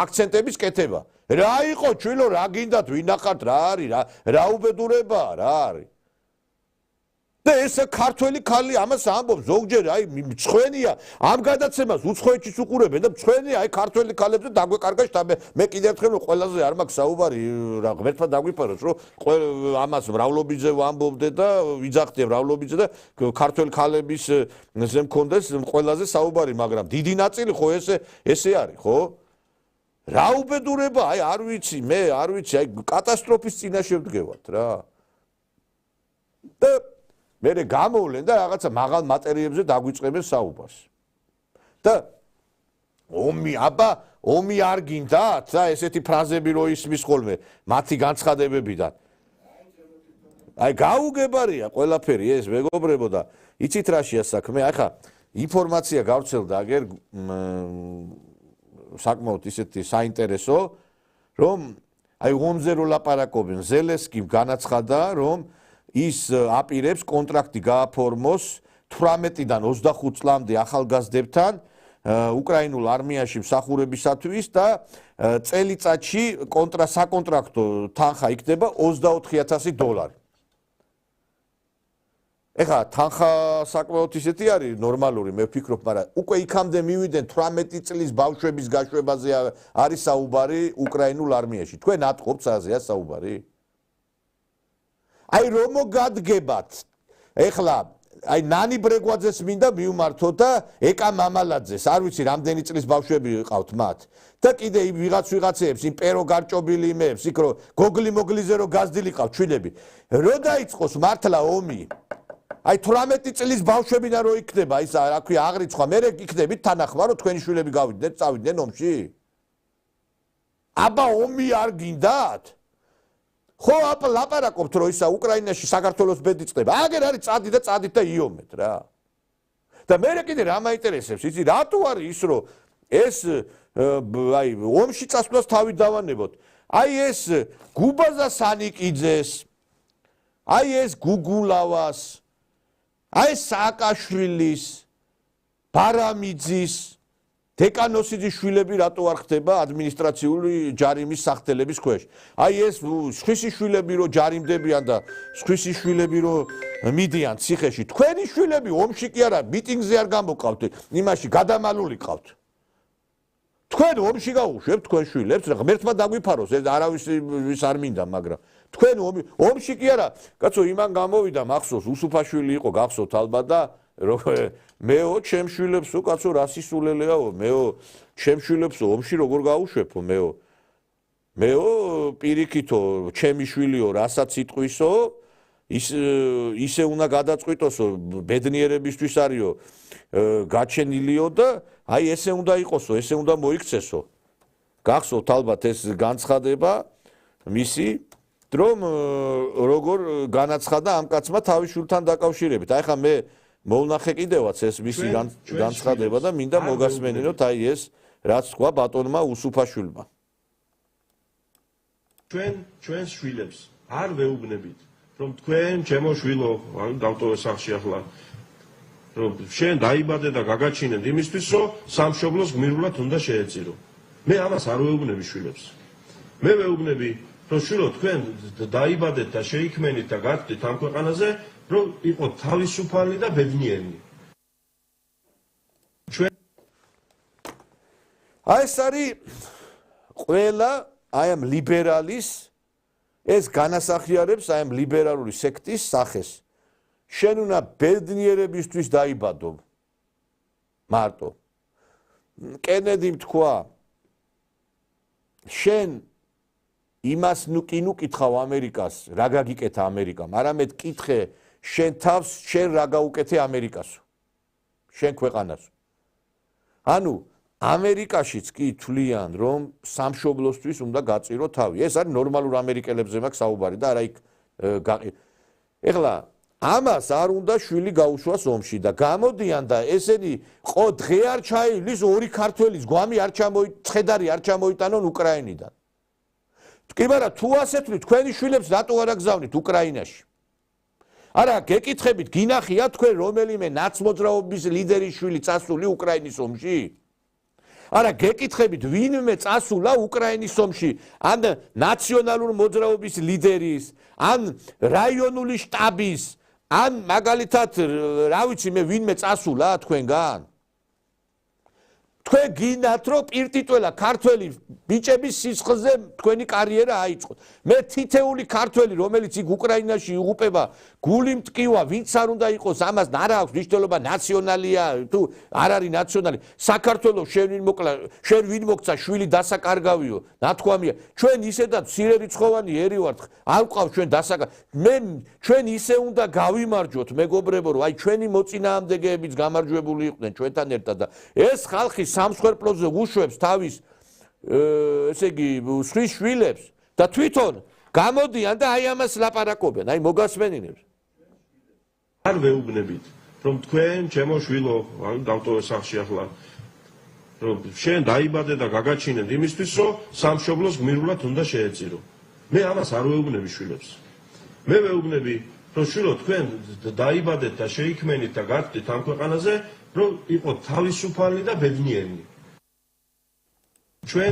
აქცენტების კეთება. რა იყო ჩვილო, რა გინდათ, ვინახართ, რა არის, რა უბედურებაა, რა არის. და ეს ქართველი ქალი ამას ამბობს ზოგჯერ აი მწვენია ამ გადაცემას უცხოეთშიც უყურებენ და მწვენია აი ქართველი ქალებზე დაგვეკარგა შტაბე მე კიდევ ერთხელ ყველაზე არ მაქვს საუბარი რა ღმერთმა დაგვიფაროს რომ ამას მრავლობიძე ვამბობდე და ვიძახდე მრავლობიძე და ქართველი ქალების ზე მქონდეს ყველაზე საუბარი მაგრამ დიდი ნაწილი ხო ესე არის ხო რა უბედურება აი არ ვიცი მე არ ვიცი აი კატასტროფის წინაშე ვდგევართ რა და მერე გამოვლენ და რაღაცა მაღალ მატერიებზე დაგვიწყებენ საუბარს. და ომი არ გინდათ და ესეთი ფრაზები რო ისმის ხოლმე მათი განცხადებებიდან. აი გაუგებარია ყველაფერი ეს მეგობრებო და იცით რა შეა საქმე? ახლა ინფორმაცია გავრცელდა აგერ საკმაოდ ისეთი საინტერესო რომ აი ომზე რო ლაპარაკობენ ზელენსკიმ განაცხადა რომ ის აპირებს კონტრაქტი გააფორმოს 18-დან 25 წლამდე ახალგაზრდებთან უკრაინულ არმიაში მსახურებისათვის და წელიწადში საკონტრაქტო თანხა იქნება $24,000. ეხლა თანხა საკმაოდ ისეთი არის ნორმალური მე ვფიქრობ, მაგრამ უკვე იქამდე მივიდნენ 18 წლის ბავშვების გაშვებაზე არის საუბარი უკრაინულ არმიაში. თქვენ ატყობთ საზეა საუბარი? აი რომ მოგადგებათ ეხლა აი ნანი ბრეგვაძეს მინდა მივმართო და ეკა მამალაძეს არ ვიცი რამდენი წლის ბავშვები ყავთ მათ და კიდე ვიღაცეებს იმ პერო გარჭობილი იმეებს იქ რო გოგლი მოგლიზე რო გაზდილი ყავთ ჩვილები რო დაიწყოს მართლა ომი აი 18 წლის ბავშვებინა რო იქნება ის რა ქვია აღრიცხვა მე იქნებით თანახმა რომ თქვენი შვილები გავიდნენ წავიდნენ ომში აბა ომი არ გინდათ ხო ლაპარაკობთ რომ ისა უკრაინაში საქართველოს ბედი წდება აგერ არის წადით და იომეთ რა და მე კიდე რა მაინტერესებს იცი რატო არის ის რომ ეს აი ომში წასვლას თავი დავანებოთ აი ეს გუბაზა სანიკიძეს აი ეს გუგულავას აი სააკაშვილის ბარამიძის დეკანოსიძის შვილები რატო არ ხდება ადმინისტრაციული ჯარიმის სახტელების ქვეშ. აი ეს სხვისი შვილები რო ჯარიმდებიან და სხვისი შვილები რო მიდიან ციხეში. თქვენი შვილები ომში კი არა, მიტინგზე არ გამოკავთ, იმაში გადამალული ყავთ. თქვენ ომში გაუშვებთ თქვენ შვილებს, ღმერთმა დაგვიფაროს, ეს არავის არ მინდა, მაგრამ თქვენ ომში კი არა, კაცო, იმან გამოვიდა მახსოვს, უსუფაშვილი იყო, გახსოვთ ალბათ და მეო ჩემ შვილებსო კაცო რა სისულელეაო მეო ჩემ შვილებსო ომში როგორ გაუშვებო მეო პირიქითო ჩემი შვილიო რასაც იტყვისო ისე უნდა გადაწყვიტოსო ბედნიერებისთვის არისო გაჩენილიო და აი ესე უნდა იყოსო ესე უნდა მოიქცესო გახსოვთ ალბათ ეს განცხადება მისი რომ როგორ განაცხადა ამ კაცმა თავის შვილთან დაკავშირებით. აი ხა მე მოვნახე კიდევაც ეს მისი განცხადება და მინდა მოგასმენინოთ აი ეს რაც თქვა ბატონმა უსუფაშვილმა. ჩვენს შვილებს არ ვეუბნებით რომ თქვენ ჩემო შვილო დავტოვე სახლში ახლა რომ შენ დაიბადე და გაგაჩინეთ იმისთვის რომ სამშობლოს გმირულად უნდა შეეწირო. მე ამას არ ვეუბნები შვილებს. მე ვეუბნები რომ შვილო თქვენ დაიბადეთ და შეიქმენით და გაგდით ამ ქვეყანაზე რომ იყო თავისუფალი და ბედნიერი. აი ეს არის ყველა აი ამ ლიბერალის ეს განასახიერებს აი ამ ლიბერალური სექტის სახეს. შენ უნდა ბედნიერებისთვის დაიბადო. მარტო. კენედიმ თქვა შენ იმას ნუკინუ კითხავ ამერიკას, რა გაგიკეთა ამერიკამ, არამედ კითხე შენ თავს, შენ რა გაუკეთე ამერიკასო. შენ ქვეყანას. ანუ ამერიკაშიც კი თვლიან რომ სამშობლოსთვის უნდა გაწირო თავი. ეს არის ნორმალურ ამერიკელებზე მაქვს საუბარი და არა იქ ეხლა ამას არ უნდა შვილი გაუშვას ომში და გამოდიან და ესენი ყო დღე არ ჩაივლის ორი ქართველის გვამი არ ცხედარი არ ჩამოიტანონ უკრაინიდან. კი მაგრამ თუ ასე თქვი თქვენი შვილებს რატო არ აგზავნით უკრაინაში? არა გეკითხებით გინახია თქვენ რომელიმე ნაცმოძრაობის ლიდერის შვილი წასული უკრაინის ომში? არა გეკითხებით ვინმე წასულა უკრაინის ომში ან ნაციონალურ მოძრაობის ლიდერის ან რაიონული შტაბის ან მაგალითად რა ვიცი მე ვინმე წასულა თქვენგან თქვენ გინდათ რომ პირტიტველა ქართველი ბიჭების სისხლზე თქვენი კარიერა აიწყოთ. მე თითეული ქართველი რომელიც იქ უკრაინაში იღუპება გული მტკივა ვინც არ უნდა იყოს ამას არა აქვს მნიშვნელობა ნაციონალია თუ არ არის ნაციონალი საქართველოს შენ ვინ მოგცა შვილი დასაკარგავიო ნათქვამია ჩვენ ისედაც მცირერიცხოვანი ერი ვართ არ ვყავ ჩვენ მე ჩვენ ისე უნდა გავიმარჯვოთ მეგობრებო რომ აი ჩვენი მოწინააღმდეგეებიც გამარჯვებული იყვნენ ჩვენთან ერთად და ეს ხალხი სამსხვერპლოზე უშვებს თავის ესე იგი სხვის შვილებს და თვითონ გამოდიან და აი ამას ლაპარაკობენ აი მოგასმენინებს არ ვეუბნებით რომ თქვენ ჩემო შვილო დავტოვე სახლში ახლა რომ შენ დაიბადე და გაგაჩინეთ იმისთვის რომ სამშობლოს გმირულად უნდა შეეწირო. მე ამას არ ვეუბნები შვილებს. მე ვეუბნები რომ შვილო თქვენ დაიბადეთ და შეიქმენით და გაგდით ამ ქვეყანაზე რომ იყო თავისუფალი და ბედნიერი. ჩვენ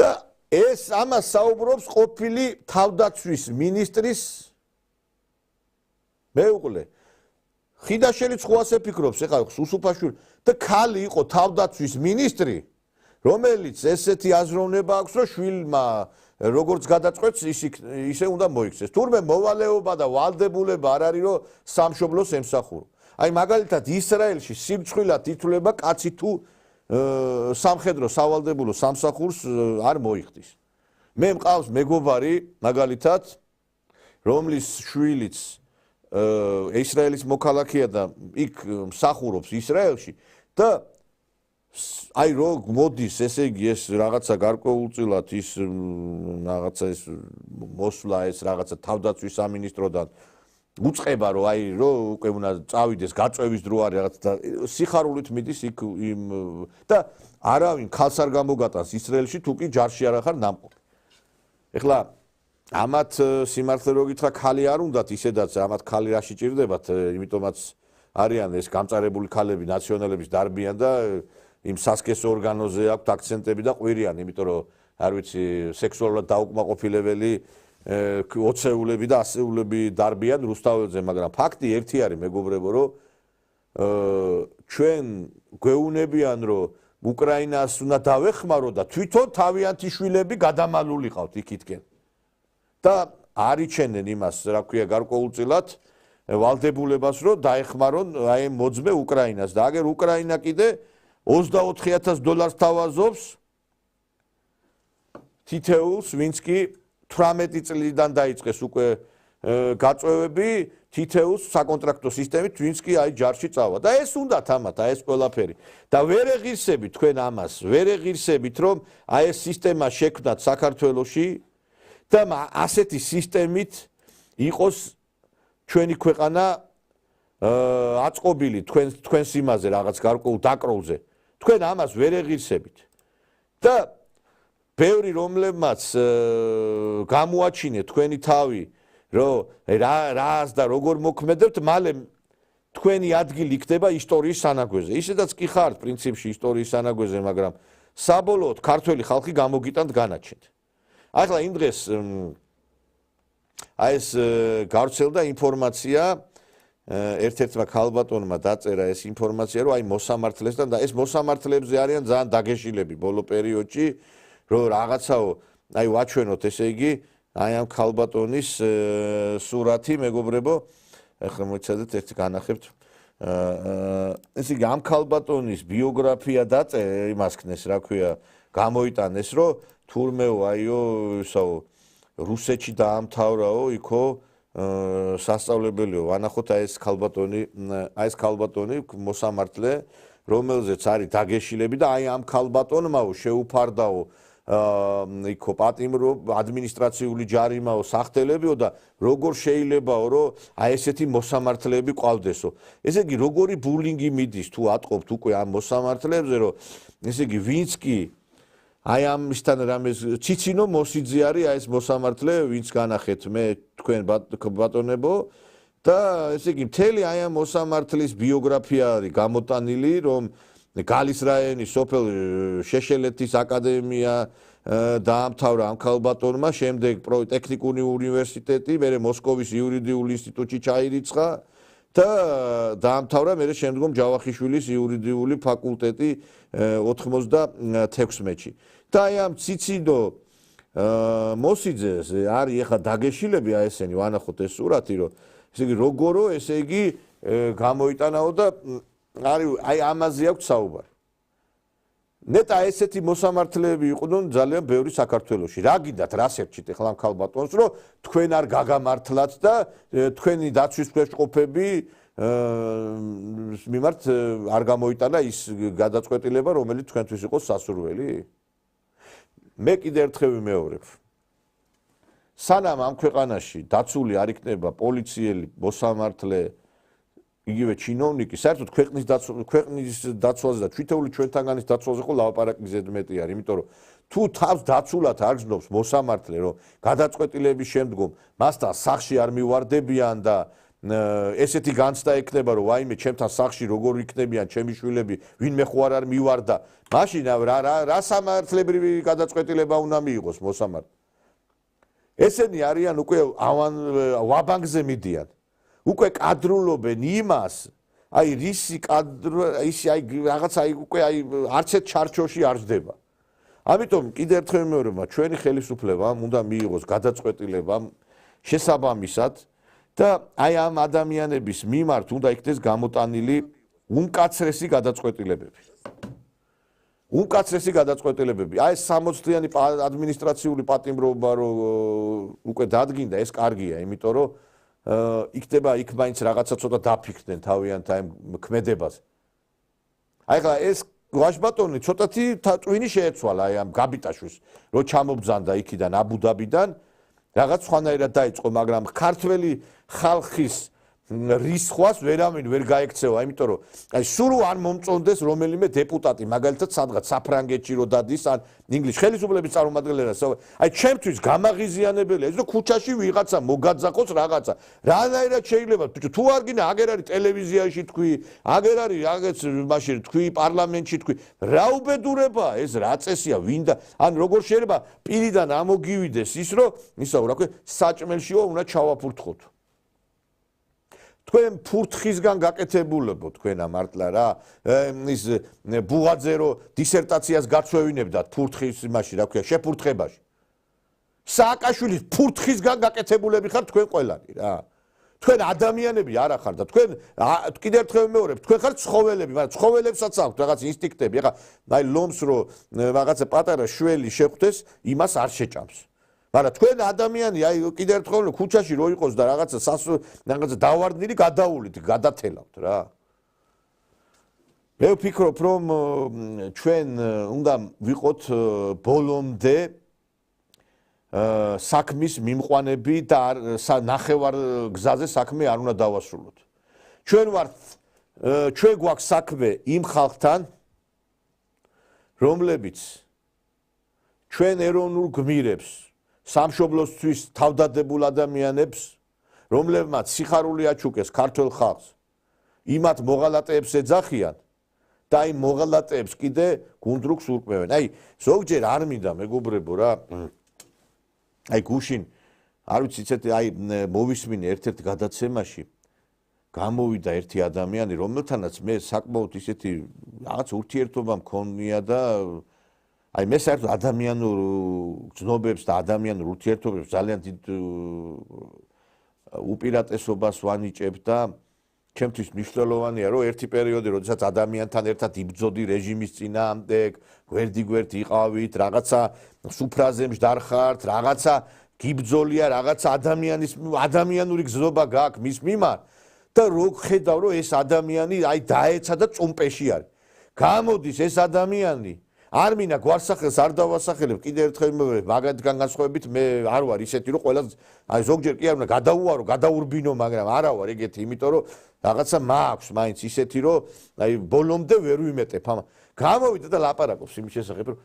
და ეს ამას საუბრობს ყოფილი თავდაცვის მინისტრის მეუღლე. ხიდაშელიც ხო ასე ფიქრობს, ეხლა უსუფაშვილი და ქალი იყო თავდაცვის მინისტრი, რომელიც ესეთი აზროვნება აქვს, რომ შვილმა როგორც გადაწყვეტს, ისე უნდა მოიქცეს. თურმე მოვალეობა და ვალდებულება არ არის, რომ სამშობლოს ემსახურო. აი მაგალითად ისრაელში სიმწვრილად ითვლება კაცი თუ სამხედრო სავალდებულო სამსახურს არ მოიხდის. მე მყავს მეგობარი მაგალითად რომლის შვილიც ისრაელის მოქალაქეა და იქ მსახურობს ისრაელში და აი რო მოდის ესე იგი ეს რაღაცა გარკვეულწილად ის რაღაცა ეს მოსვლა ეს რაღაცა თავდაცვის სამინისტროდან უწყება რომ აი რო უკვე უნდა წავიდეს გაწევის დრო არის რაღაცა სიხარულით მიდის იქ იმ და არავინ ხალხს არ გამოგატანს ისრაელში თუ კი ჯარში არ ახარ ნამყოფი. ეხლა ამათ სიმართლე რო გითხრა ქალი არ უნდათ ისედაც ამათ ქალი რაში ჭირდებათ იმიტომაც არიან ეს გამწარებული ქალები ნაციონალების დარბიან და იმ სასქესო ორგანოზე აქვთ აქცენტები და ყვირიან იმიტომ რომ არ ვიცი სექსუალურად დაუკმაყოფილებელი ოცეულები და ასეულები დარბიან რუსთაველზე მაგრამ ფაქტი ერთი არის მეგობრებო რომ ჩვენ გვეუნებიან რომ უკრაინას უნდა დავეხმარო და თვითონ თავიანთი შვილები გადამალული ყავთ იქითკენ და არიჩენენ იმას რა ქვია გარკვეულწილად ვალდებულებას რომ დაეხმარონ აი მოძმე უკრაინას და აგერ უკრაინა კიდე $24,000 თავაზობს თითეულს ვინც კი 18 წლიდან დაიწყეს უკვე გაწევები თითეულს საკონტრაქტო სისტემით ვინც კი აი ჯარში წავა და ეს უნდა თამათ აი ეს ყველაფერი და ვერ ეღირსებით თქვენ ამას ვერ ეღირსებით რომ აი ეს სისტემა შექმნათ საქართველოში და ასეთი სისტემით იყოს ჩვენი ქვეყანა აწყობილი თქვენს იმაზე რაღაც გარკვეულ დაკროლზე. თქვენ ამას ვერ ეღირსებით. და ბევრი რომლებმაც გამოაჩინეთ თქვენი თავი, რომ რას და როგორ მოქმედებთ, მალე თქვენი ადგილი იქნება ისტორიის სანაგვეზე. ისედაც კი ხართ პრინციპში ისტორიის სანაგვეზე, მაგრამ საბოლოოდ ქართველი ხალხი გამოგიტანთ განაჩენთ. ახლა იმ დღეს აი ეს გავრცელდა ინფორმაცია, ერთ-ერთმა ქალბატონმა დაწერა ეს ინფორმაცია, რომ აი მოსამართლესთან და ეს მოსამართლეებზე არიან ძალიან დაგეშილები ბოლო პერიოდში, რომ რაღაცაო აი ვაჩვენოთ, ესე იგი, აი ამ ქალბატონის სურათი, მეგობრებო, ახლა მოიცადეთ ერთი განახებთ. ესე იგი, ამ ქალბატონის ბიოგრაფია დაწერა, იმას ქნეს, რა ქვია, გამოიტანეს, რომ თურმეო აიო, ისაო, რუსეთში დაამთავრაო, იქო სასწავლებელიო, ვანახოთ აი ეს ქალბატონი მოსამართლე, რომელზეც არის დაგეშილები და აი ამ ქალბატონმაო შეუფარდაო იქო პატიმრო ადმინისტრაციული ჯარიმაო სახტელებიო და როგორ შეიძლებაო რომ აი ესეთი მოსამართლეები ყავდესო. ესე იგი როგორი ბულინგი მიდის თუ ატყობთ უკვე ამ მოსამართლეებზე, რომ ესე იგი ვინც კი აი ამისთან რამეს ციცინო მოსიძე არის აი ეს მოსამართლე, ვინც განახეთ მე თქვენ ბატონებო და ესე იგი მთელი აი ამ მოსამართლის ბიოგრაფია არის გამოტანილი, რომ გალის რაიონის სოფელ შეშელეთის აკადემია დაამთავრა ამ ქალბატონმა, შემდეგ ტექნიკური უნივერსიტეტი, მერე მოსკოვის იურიდიულ ინსტიტუტში ჩაირიცხა და დაამთავრა მერე შემდგომ ჯავახიშვილის იურიდიული ფაკულტეტი 96-ში. და აი ამ ციცინო მოსიძეს არის ეხა დაგეშილები აი ესენი, ვანახოთ ეს სურათი, რომ ესე იგი როგორო, ესე იგი გამოიტანაო და არის აი ამაზე აქვს საუბარი. ნეტა ესეთი მოსამართლეები იყვნენ ძალიან ბევრი საქართველოში. რა გინდათ, რას ერჩით ახლა ამ ქალბატონს, რომ თქვენ არ გაგამართლათ და თქვენი დაცვის ქვეშყოფები მიმართ არ გამოიტანა ის გადაწყვეტილება, რომელიც თქვენთვის იყო სასურველი? მე კიდევ ერთხელ ვიმეორებ. სანამ ამ ქვეყანაში დაცული არ იქნება პოლიციელი, მოსამართლე, იგივე ჩინოვნიკი, საერთოდ ქვეყნის დაცვაზე და თვითეული ჩვენთანგანის დაცვაზე ხო ლაპარაკი ზედმეტი არის, იმიტომ რომ თუ თავს დაცულად არ გზნობს მოსამართლე, რომ გადაწყვეტილების შემდგომ მასთან სახში არ მივარდებიან და ესეთი განცდა ექნება, რომ ვაიმე ჩემთან სახში როგორ იქნებიან ჩემი შვილები, ვინმე ხო არ მივარდა, მაშინ რა სამართლებრივი გადაწყვეტილება უნდა მიიღოს მოსამართლე. ესენი არიან უკვე ვაბანკზე მიდიან. უკვე კადრულობენ იმას, აი რისი აი რაღაცა უკვე აი არც ერთ ჩარჩოში არ ჯდება. ამიტომ კიდევ ერთხელ ვიმეორებ, ჩვენი ხელისუფლებამ უნდა მიიღოს გადაწყვეტილება შესაბამისად და აი ამ ადამიანების მიმართ უნდა იქნეს გამოტანილი უმკაცრესი გადაწყვეტილებები. უმკაცრესი გადაწყვეტილებები. აი ეს 60-იანი ადმინისტრაციული პატიმრობა რო უკვე დადგინდა, ეს კარგია, იმიტომ რომ იქნება იქ მაინც რაღაცა ცოტა დაფიქრდნენ თავიანთ აი ქმედებაზე. აი ხა ეს ვაჟბატონი ცოტათი ტვინი შეეცვალა აი ამ გაბიტაშვილს, რო ჩამობძანდა იქიდან აბუდაბიდან, რაღაც სხვანაირად დაიწყო, მაგრამ ქართველი ხალხის რისხვას ვერავინ ვერ გაექცევა, იმიტომ რომ აი სულ არ მომწონდეს რომელიმე დეპუტატი, მაგალითად სადღაც საფრანგეთში რო დადის ან ინგლისში ხელისუფლების წარმომადგენელს, აი ჩემთვის გამაღიზიანებელია ის, რომ ქუჩაში ვიღაცა მოგაძახოს რაღაცა. რანაირად შეიძლება თუ არ გინდა აგერ არის ტელევიზიაში თქვი, აგერ არის რაღაც მაშინ თქვი პარლამენტში თქვი. რა უბედურებაა ეს, რა წესია, ვინდა ან როგორ შეიძლება პირიდან ამოგივიდეს ის, რომ ისაო რა ქვია, საჭმელშიო უნდა ჩავაფურთხოთ. თქვენ ფურთხისგან გაკეთებულებო თქვენ ამართლა რა ის ბუღაძე რო დისერტაციას გაცვევინებდათ ფურთხის იმაში რა ქვია შეფურთხებაში სააკაშვილის ფურთხისგან გაკეთებულები ხართ თქვენ ყველანი რა თქვენ ადამიანები არა ხართ და თქვენ კიდევ ერთხელ ვიმეორებ თქვენ ხართ ცხოველები მაგრამ ცხოველებსაც აქვთ რაღაც ინსტინქტები ეხა აი ლომს რო რაღაცა პატარა შველი შეხვდეს იმას არ შეჭამს მაგრამ თქვენ ადამიანი აი კიდევ ერთხელ ქუჩაში რო იყოს და რაღაცა დავარდნილი გადაულით გადათელავთ რა მე ვფიქრობ რომ ჩვენ უნდა ვიყოთ ბოლომდე საქმის მიმყვანები და ნახევარ გზაზე საქმე არ უნდა დავასრულოთ. ჩვენ გვაქვს საქმე იმ ხალხთან, რომლებიც ჩვენ ეროვნულ გმირებს, სამშობლოსთვის თავდადებულ ადამიანებს, რომლებმაც სიხარული აჩუქეს ქართულ ხალხს, იმათ მოღალატეებს ეძახიან და აი მოღალატეებს კიდე გუნდრუქს ურკვევენ. აი ზოგჯერ არ მინდა მეგობრებო რა. აი გუშინ არ ვიცი ცეთი აი მოვისმინე ერთ-ერთ გადაცემაში გამოვიდა ერთი ადამიანი, რომელთანაც მე საკმაოდ ისეთი რაღაც ურთიერთობა მქონია და აი მე საერთოდ ადამიანურ გზნობებს და ადამიანურ ურთიერთობებს ძალიან დიდ უპირატესობას ვანიჭებ და ჩემთვის მნიშვნელოვანია, რომ ერთი პერიოდი, როდესაც ადამიანთან ერთად იბრძოდი რეჟიმის წინააღმდეგ, გვერდ-გვერდ იყავით, რაღაცა სუფრაზე მжდარხართ, რაღაცა გიბრძოლია, რაღაცა ადამიანური გზნობა გაქვს მის მიმართ და რო ხედავ, რომ ეს ადამიანი აი დაეცა და წუმპეში არის. გამოდის ეს ადამიანი არ მინდა გვარსახელს არ დავასახელებ კიდე ერთხელ მაგათგან განსხვავებით მე არ ვარ ისეთი რომ ყველა აი ზოგჯერ კი არ უნდა გადაუარო გადაურბინო მაგრამ არა ვარ ეგეთი იმიტომ რომ რაღაცა მაქვს მაინც ისეთი რომ აი ბოლომდე ვერ ვიმეტებ ამ გამოვიდა და ლაპარაკობს იმის შესახებ რომ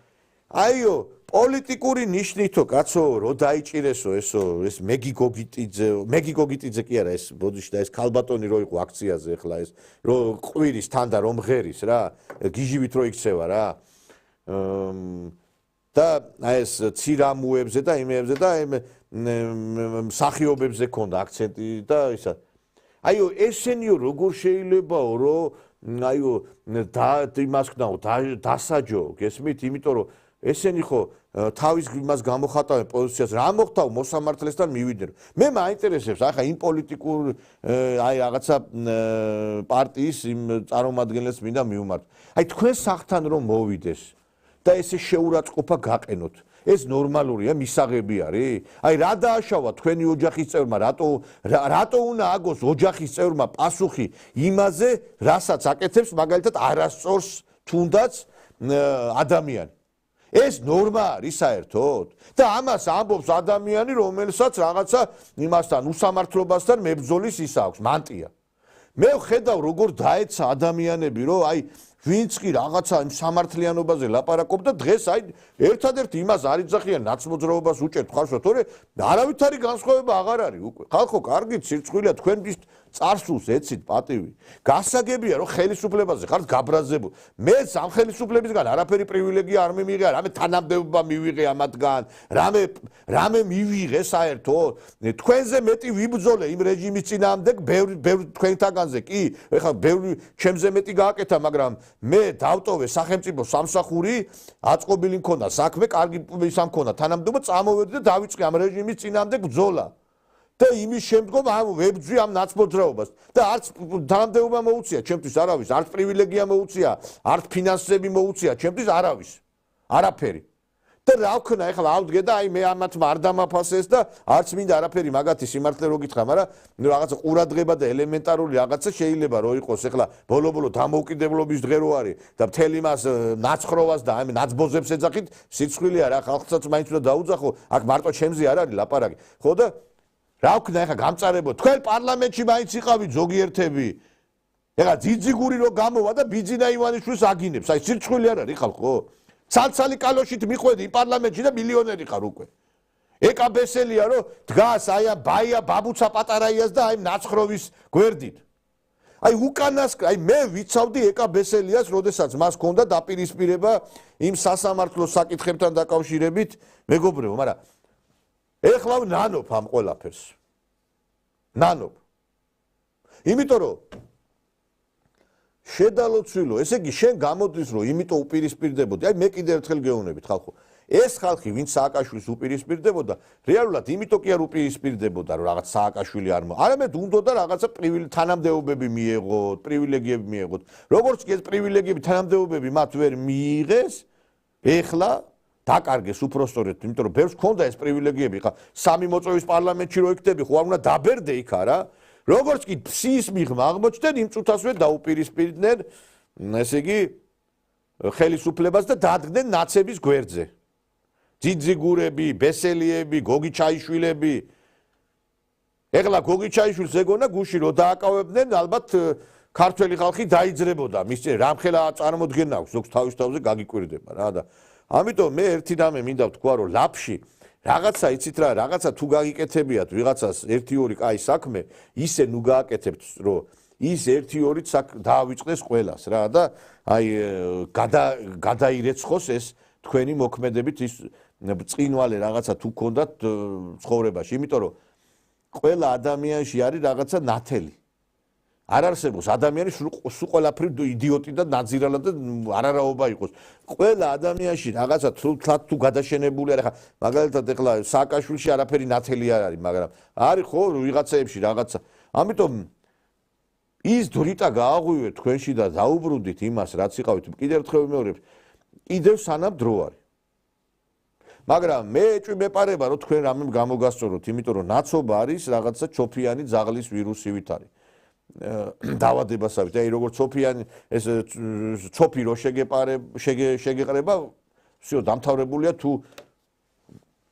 აიო პოლიტიკური ნიშნითო კაცო რო დაიჭირესო ეს მეგი გოგიტიძე კი არა ეს ბოდიში და ეს ქალბატონი რო იყო აქციაზე ახლა ეს რო ყვირის თან და რომ ღერის რა გიჟივით რო იქცევა რა და ეს ცირამუებზე და იმებზე და მსახიობებზე ქონდა აქცენტი და ისა. აიო ესენიო როგორ შეიძლებაო რომ აიო იმას ქნაო დასაჯო გესმით იმიტომ რომ ესენი ხო თავის იმას გამოხატავენ პოზიციას რა მოხდა მოსამართლესთან მივიდნენ მე მაინტერესებს ახლა იმ პოლიტიკურ აი რაღაცა პარტიის იმ წარმომადგენლებს მინდა მივმართო აი თქვენ სახთან რომ მოვიდეს და ესე შეურაცხყოფა გაყენოთ ეს ნორმალურია მისაღები არის აი რა დააშავა თქვენი ოჯახის წევრმა რატო უნდა აგოს ოჯახის წევრმა პასუხი იმაზე რასაც აკეთებს მაგალითად არასწორს თუნდაც ადამიანი ეს ნორმა არის საერთოდ და ამას ამბობს ადამიანი რომელსაც რაღაცა იმასთან უსამართლობასთან მებრძოლის ის აქვს მანტია მე ვხედავ როგორ დაეცა ადამიანები რომ აი ვინც კი რაღაცა იმ სამართლიანობაზე ლაპარაკობდა დღეს აი ერთადერთი იმას არ იძახიან ნაცმოძრაობას უჭერთ ხარშვა თორე არავითარი განსხვავება აღარ არის უკვე ხალხო კარგით სირცხვილია თქვენთვის წარსულს ეცით პატივი გასაგებია რომ ხელისუფლებაზე ხართ გაბრაზებული მეც ამ ხელისუფლებისგან არაფერი პრივილეგია არ მიმიღე რამე თანამდებობა მივიღე ამათგან რამე მივიღე საერთოდ თქვენზე მეტი ვიბრძოლე იმ რეჟიმის წინააღმდეგ ბევრი თქვენთაგანზე კი ეხლა ბევრი ჩემზე მეტი გააკეთა მაგრამ მე დავტოვე სახელმწიფო სამსახური აწყობილი მქონდა საქმე კარგი ისამ მქონდა თანამდებობა წამოვედი და დავიწყე ამ რეჟიმის წინააღმდეგ ბრძოლა და იმის შემდგომ ამ ვებძვი ამ ნაცმოძრაობას და არც თანამდებობა მოუწია ჩემთვის არავის არც პრივილეგია მოუწია არც ფინანსები მოუწია ჩემთვის არავის არაფერი და რა ვქნა ეხლა ავდგე და აი მე ამათმა არ დამაფასეს და არც მინდა არაფერი მაგათი სიმართლე რო გითხრა მაგრამ რაღაცა ყურადღება და ელემენტარული რაღაცა შეიძლება რო იყოს ეხლა ბოლო-ბოლო დამოუკიდებლობის დღე რო არის და მთელი მას ნაცხროვას და აი ნაცბოზებს ეძახით სიცხვილია რა ხალხსაც მაინც უნდა დაუძახო აქ მარტო ჩემზე არ არის ლაპარაკი ხო და რა ვქნა ეხლა გამწარებო თქვენ პარლამენტში მაინც იყავით ზოგიერთები ეხლა ძიძიგური რო გამოვა და ბიძინა ივანიშვილს აგინებს აი სიცხვილი არ არის ხალხო ცალცალი კალოშით მიხვედი პარლამენტში და მილიონერი ხარ უკვე ეკაბესელია რომ დგას აი ამ ბაია ბაბუცა პატარაიას და აი ნაცხროვის გვერდით აი უკანასკნელი აი მე ვიცავდი ეკაბესელიას როდესაც მას ჰქონდა დაპირისპირება იმ სასამართლო საკითხებთან დაკავშირებით მეგობრებო მაგრამ ეხლა ნანობ ამ ყველაფერს ნანობ იმიტომ რომ შედალოცვილო ესე იგი შენ გამოდის რომ იმიტომ უპირისპირდებოდი აი მე კიდევ ერთხელ გეუბნებით ხალხო ეს ხალხი ვინც სააკაშვილის უპირისპირდებოდა რეალურად იმიტომ კი არ უპირისპირდებოდა რომ რაღაც სააკაშვილი არ არამედ უნდოდა რაღაცა თანამდებობები მიეღოთ პრივილეგიები მიეღოთ როგორც კი ეს პრივილეგიები თანამდებობები მათ ვერ მიიღეს ეხლა დაკარგეს უпростоრეთ იმიტომ რომ ბევრს ჰქონდა ეს პრივილეგიები ხა სამი მოწვევის პარლამენტში რო იქდები ხო არ უნდა დაბერდე იქ არა როგორც კი ფსის მიღმა აღმოჩნდნენ იმ წუთასვე დაუპირისპირდნენ ესე იგი ხელისუფლებას და დადგნენ ნაცების გვერდზე ძიძიგურები, ბესელიები, გოგი ჩაიშვილები. ეხლა გოგი ჩაიშვილს ეგონა გუში რო დააკავებდნენ, ალბათ ქართველი ხალხი დაიძრებოდა. მის რამხელა წარმოდგენა აქვს, ზოგს თავის თავზე გაგიკვირდება რა და ამიტომ მე ერთი რამე მინდა ვთქვა, რომ ლაფში რაღაცა იცით რა, რაღაცა თუ გაგიკეთებიათ ვიღაცას 1-2 კაი საქმე, ისე ნუ გააკეთებთ, რომ ის 1-2-ით დაავიწყდეს ყველას რა და აი გადაირეცხოს ეს თქვენი მოქმედებით ის წინვალე რაღაცა თუ გქონდათ ცხოვრებაში, იმიტომ რომ ყველა ადამიანში არის რაღაცა ნათელი. არ არსებობს ადამიანი სულ ყველაფერი იდიოტი და ნაძირალა და არარაობა იყოს. ყველა ადამიანში რაღაცა თუ გადაშენებული არის, ხა მაგალითად ეხლა სააკაშვილში არაფერი ნათელი არ არის, მაგრამ არის ხო ვიღაცაებში რაღაცა. ამიტომ ის დრიტა გააღვივეთ თქვენში და დაუბრუნდით იმას, რაც იყავით. კიდევ ერთხელ ვიმეორებ, კიდევ სანამ დრო არის. მაგრამ მე ეჭვი მეპარება, რომ თქვენ რამე გამოგასწოროთ, იმიტომ რომ ნაცობა არის რაღაცა ჩოფიანი ძაღლის ვირუსივით არის. დავადებასავით, აი როგორც ჩოფიანი ეს ჩოფი რო შეგეყრება, всё დამთავრებულია თუ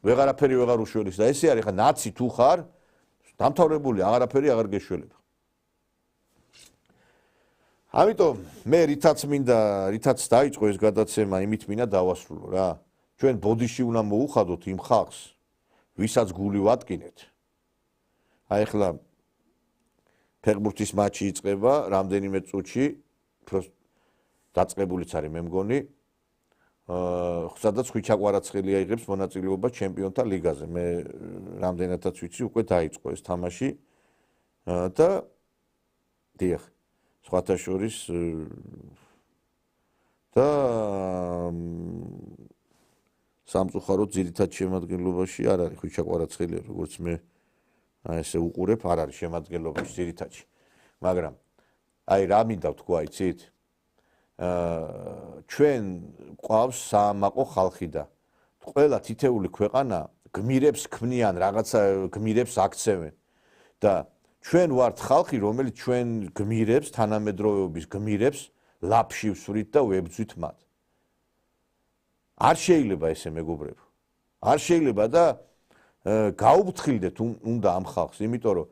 ვეღარაფერი ვეღარ უშველის და ესე არის ხა ნაცი თუ ხარ, დამთავრებული აღარაფერი აღარ გეშველება. ამიტომ მე რითაც დაიწყო ეს გადაცემა, იმით მინდა დავასრულო რა. ჩვენ ბოდიში უნდა მოუხადოთ იმ ხალხს, ვისაც გული ვატკინეთ. აი ახლა ფეხბურთის მატჩი იწყება რამდენიმე წუთში, დაწყებულიც არის მე მგონი. სადაც ხვიჩა კვარაცხელია იღებს მონაწილეობას ჩემპიონთა ლიგაზე. მე რამდენადაც ვიცი, უკვე დაიწყო ეს თამაში და დიახ, სხვათა შორის და სამწუხაროდ ძირითად შემადგენლობაში არ არის ხვიჩა კვარაცხელია, როგორც მე ესე უყურებ, არ არის შემადგენლობაში ძირითადში. მაგრამ აი რა მინდა ვთქვა, იცით? ჩვენ ყავს საამაყო ხალხი და ყველა თითეული ქვეყანა გმირებს ქმნიან, რაღაცა გმირებს აქცევენ და ჩვენ ვართ ხალხი, რომელიც ჩვენ გმირებს, თანამედროვეობის გმირებს ლაფში ვსვრით და ვებძვით მათ. არ შეიძლება ესე მეგობრებო. არ შეიძლება და გაუფრთხილდეთ უნდა ამ ხალხს, იმიტომ რომ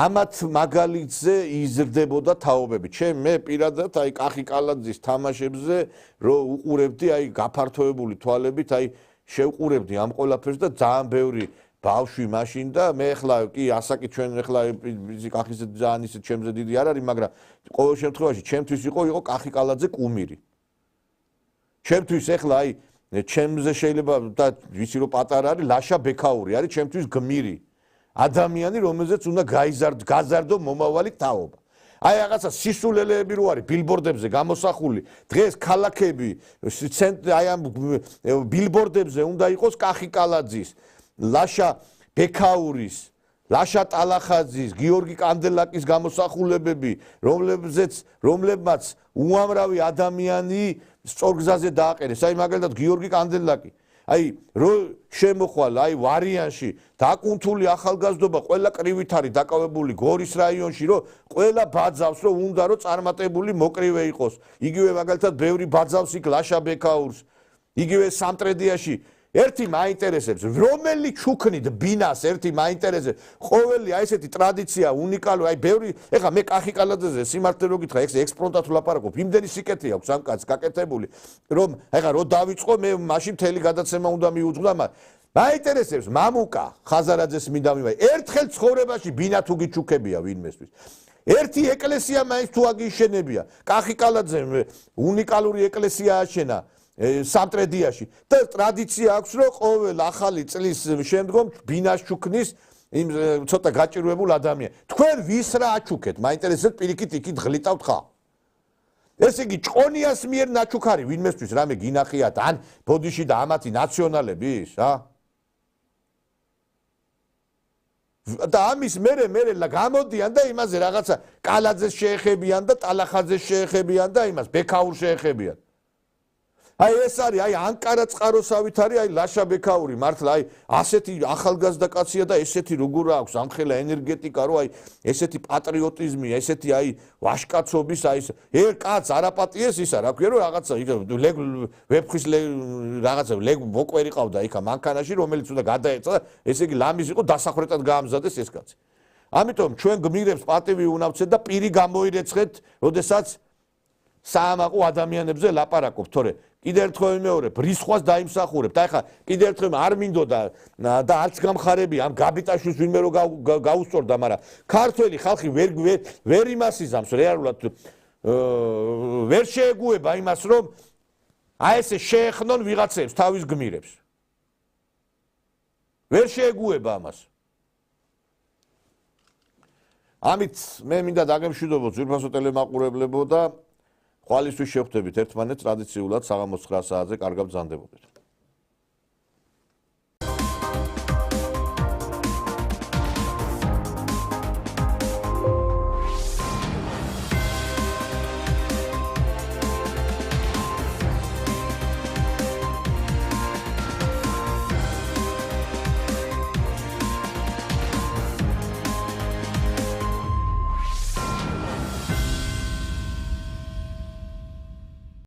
ამათ მაგალითზე იზრდებოდა თაობები. მე პირადად აი კახი კალაძის თამაშებზე რო უყურებდი, აი გაფართოებული თვალებით, აი შევყურებდი ამ ყველაფერს და ძალიან ბევრი ბავშვი მაშინ და მე ახლა კი ასაკი ჩვენ ახლა კახიზე ძალიან ისე ჩემზე დიდი არ არის, მაგრამ ყოველ შემთხვევაში ჩემთვის იყო კახი კალაძე კუმირი. ჩემთვის ახლა აი ჩემზე შეიძლება და ვიცი რომ პატარა არის ლაშა ბექაური არის ჩემთვის გმირი ადამიანი რომელზეც უნდა გაზარდო მომავალი თაობა. აი რაღაცა სისულელეები რო არის ბილბორდებზე გამოსახული დღეს ქალაქები აი ამ ბილბორდებზე უნდა იყოს კახი კალაძის, ლაშა ბექაურის, ლაშა ტალახაძის, გიორგი კანდელაკის გამოსახულებები, რომლებმაც უამრავი ადამიანი სწორგზაზე დააყენეს. აი მაგალითად გიორგი კანდელაკი. აი რო შემოხვალ აი ვარიანში დაკუნთული ახალგაზრდობა ყველა კრივით არის დაკავებული გორის რაიონში, რომ ყველა ბაძავს, რომ უნდა რომ წარმატებული მოკრივე იყოს. იგივე მაგალითად ბევრი ბაძავს იქ ლაშა ბექაურს. იგივე სამტრედიაში ერთი მაინტერესებს, რომელი ჩუქნით ბინას ერთი მაინტერესებს. ყოველი აი ესეთი ტრადიცია უნიკალური, აი ბევრი, ეხლა მე კახი კალაძეზე სიმართლე რო გითხრა, ექსპრონტად ვლაპარაკობ, იმდენი სიკეთე აქვს ამ კაცს გაკეთებული, რომ ეხლა რო დავიწყო, მე მაშინ მთელი გადაცემა უნდა მიუძღვნა, მაგრამ მაინტერესებს მამუკა ხაზარაძეს მინდა მივაი. ერთხელ ცხოვრებაში ბინა თუ გიჩუქებია ვინმესთვის. ერთი ეკლესია მაინც თუ აგიშენებია. კახი კალაძემ უნიკალური ეკლესია აშენა სამტრედიაში და ტრადიცია აქვს, რომ ყოველ ახალი წლის შემდგომ ბინას ჩუქნის იმ ცოტა გაჭირვებულ ადამიანს. თქვენ ვის რა აჩუქეთ? მაინტერესებს პირიქით იქით ღლიტავთ ხა. ესე იგი ჭყონიას მიერ ნაჩუქარი ვინმესთვის რამე გინახიათ ან ბოდიში და ამათი ნაციონალების, რა? და ამის მერე გამოდიან და იმაზე რაღაცა კალაძეს შეეხებიან და ტალახაძეს შეეხებიან და იმას ბექაურს შეეხებიან. აი ეს არის, აი ანკარა წყაროსავით არის, აი ლაშა ბექაური მართლა, აი ასეთი ახალგაზრდა კაცია და ესეთი როგორ აქვს ამხელა ენერგეტიკა, რომ აი ესეთი პატრიოტიზმი, ესეთი აი ვაშკაცობის, აი ეს კაც არაპატიეს ისა, რა ქვია, რომ რაღაცა ვეფხვის რაღაცა მოკვერი ყავდა იქა მანქანაში, რომელიც უნდა გადაეცა, ესე იგი ლამის იყო დასახრეტად გაამზადეს ეს კაცი. ამიტომ ჩვენ გმირებს პატივი უნავცეთ და პირი გამოირეცხეთ, როდესაც საამაყო ადამიანებზე ლაპარაკობ, თორე კიდე ერთხელ ვიმეორებ, რისხვას დაიმსახურებთ. აი ხა კიდე ერთხელ არ მინდოდა და არც გამხარები ამ გაბიტაშვილს ვინმე რო გაუსწორდა, მაგრამ ქართველი ხალხი ვერ იმას იზამს რეალურად ვერ შეეგუება იმას, რომ აი ესე შეეხნონ ვიღაცებს თავის გმირებს. ვერ შეეგუება ამას. ამით მე მინდა დაგემშვიდობოთ ძვირფასო ტელემაყურებლებო და ხვალისთვის შევხვდებით ერთმანეთს ტრადიციულად საღამოს 9 საათზე, კარგად ბრძანდებოდეთ.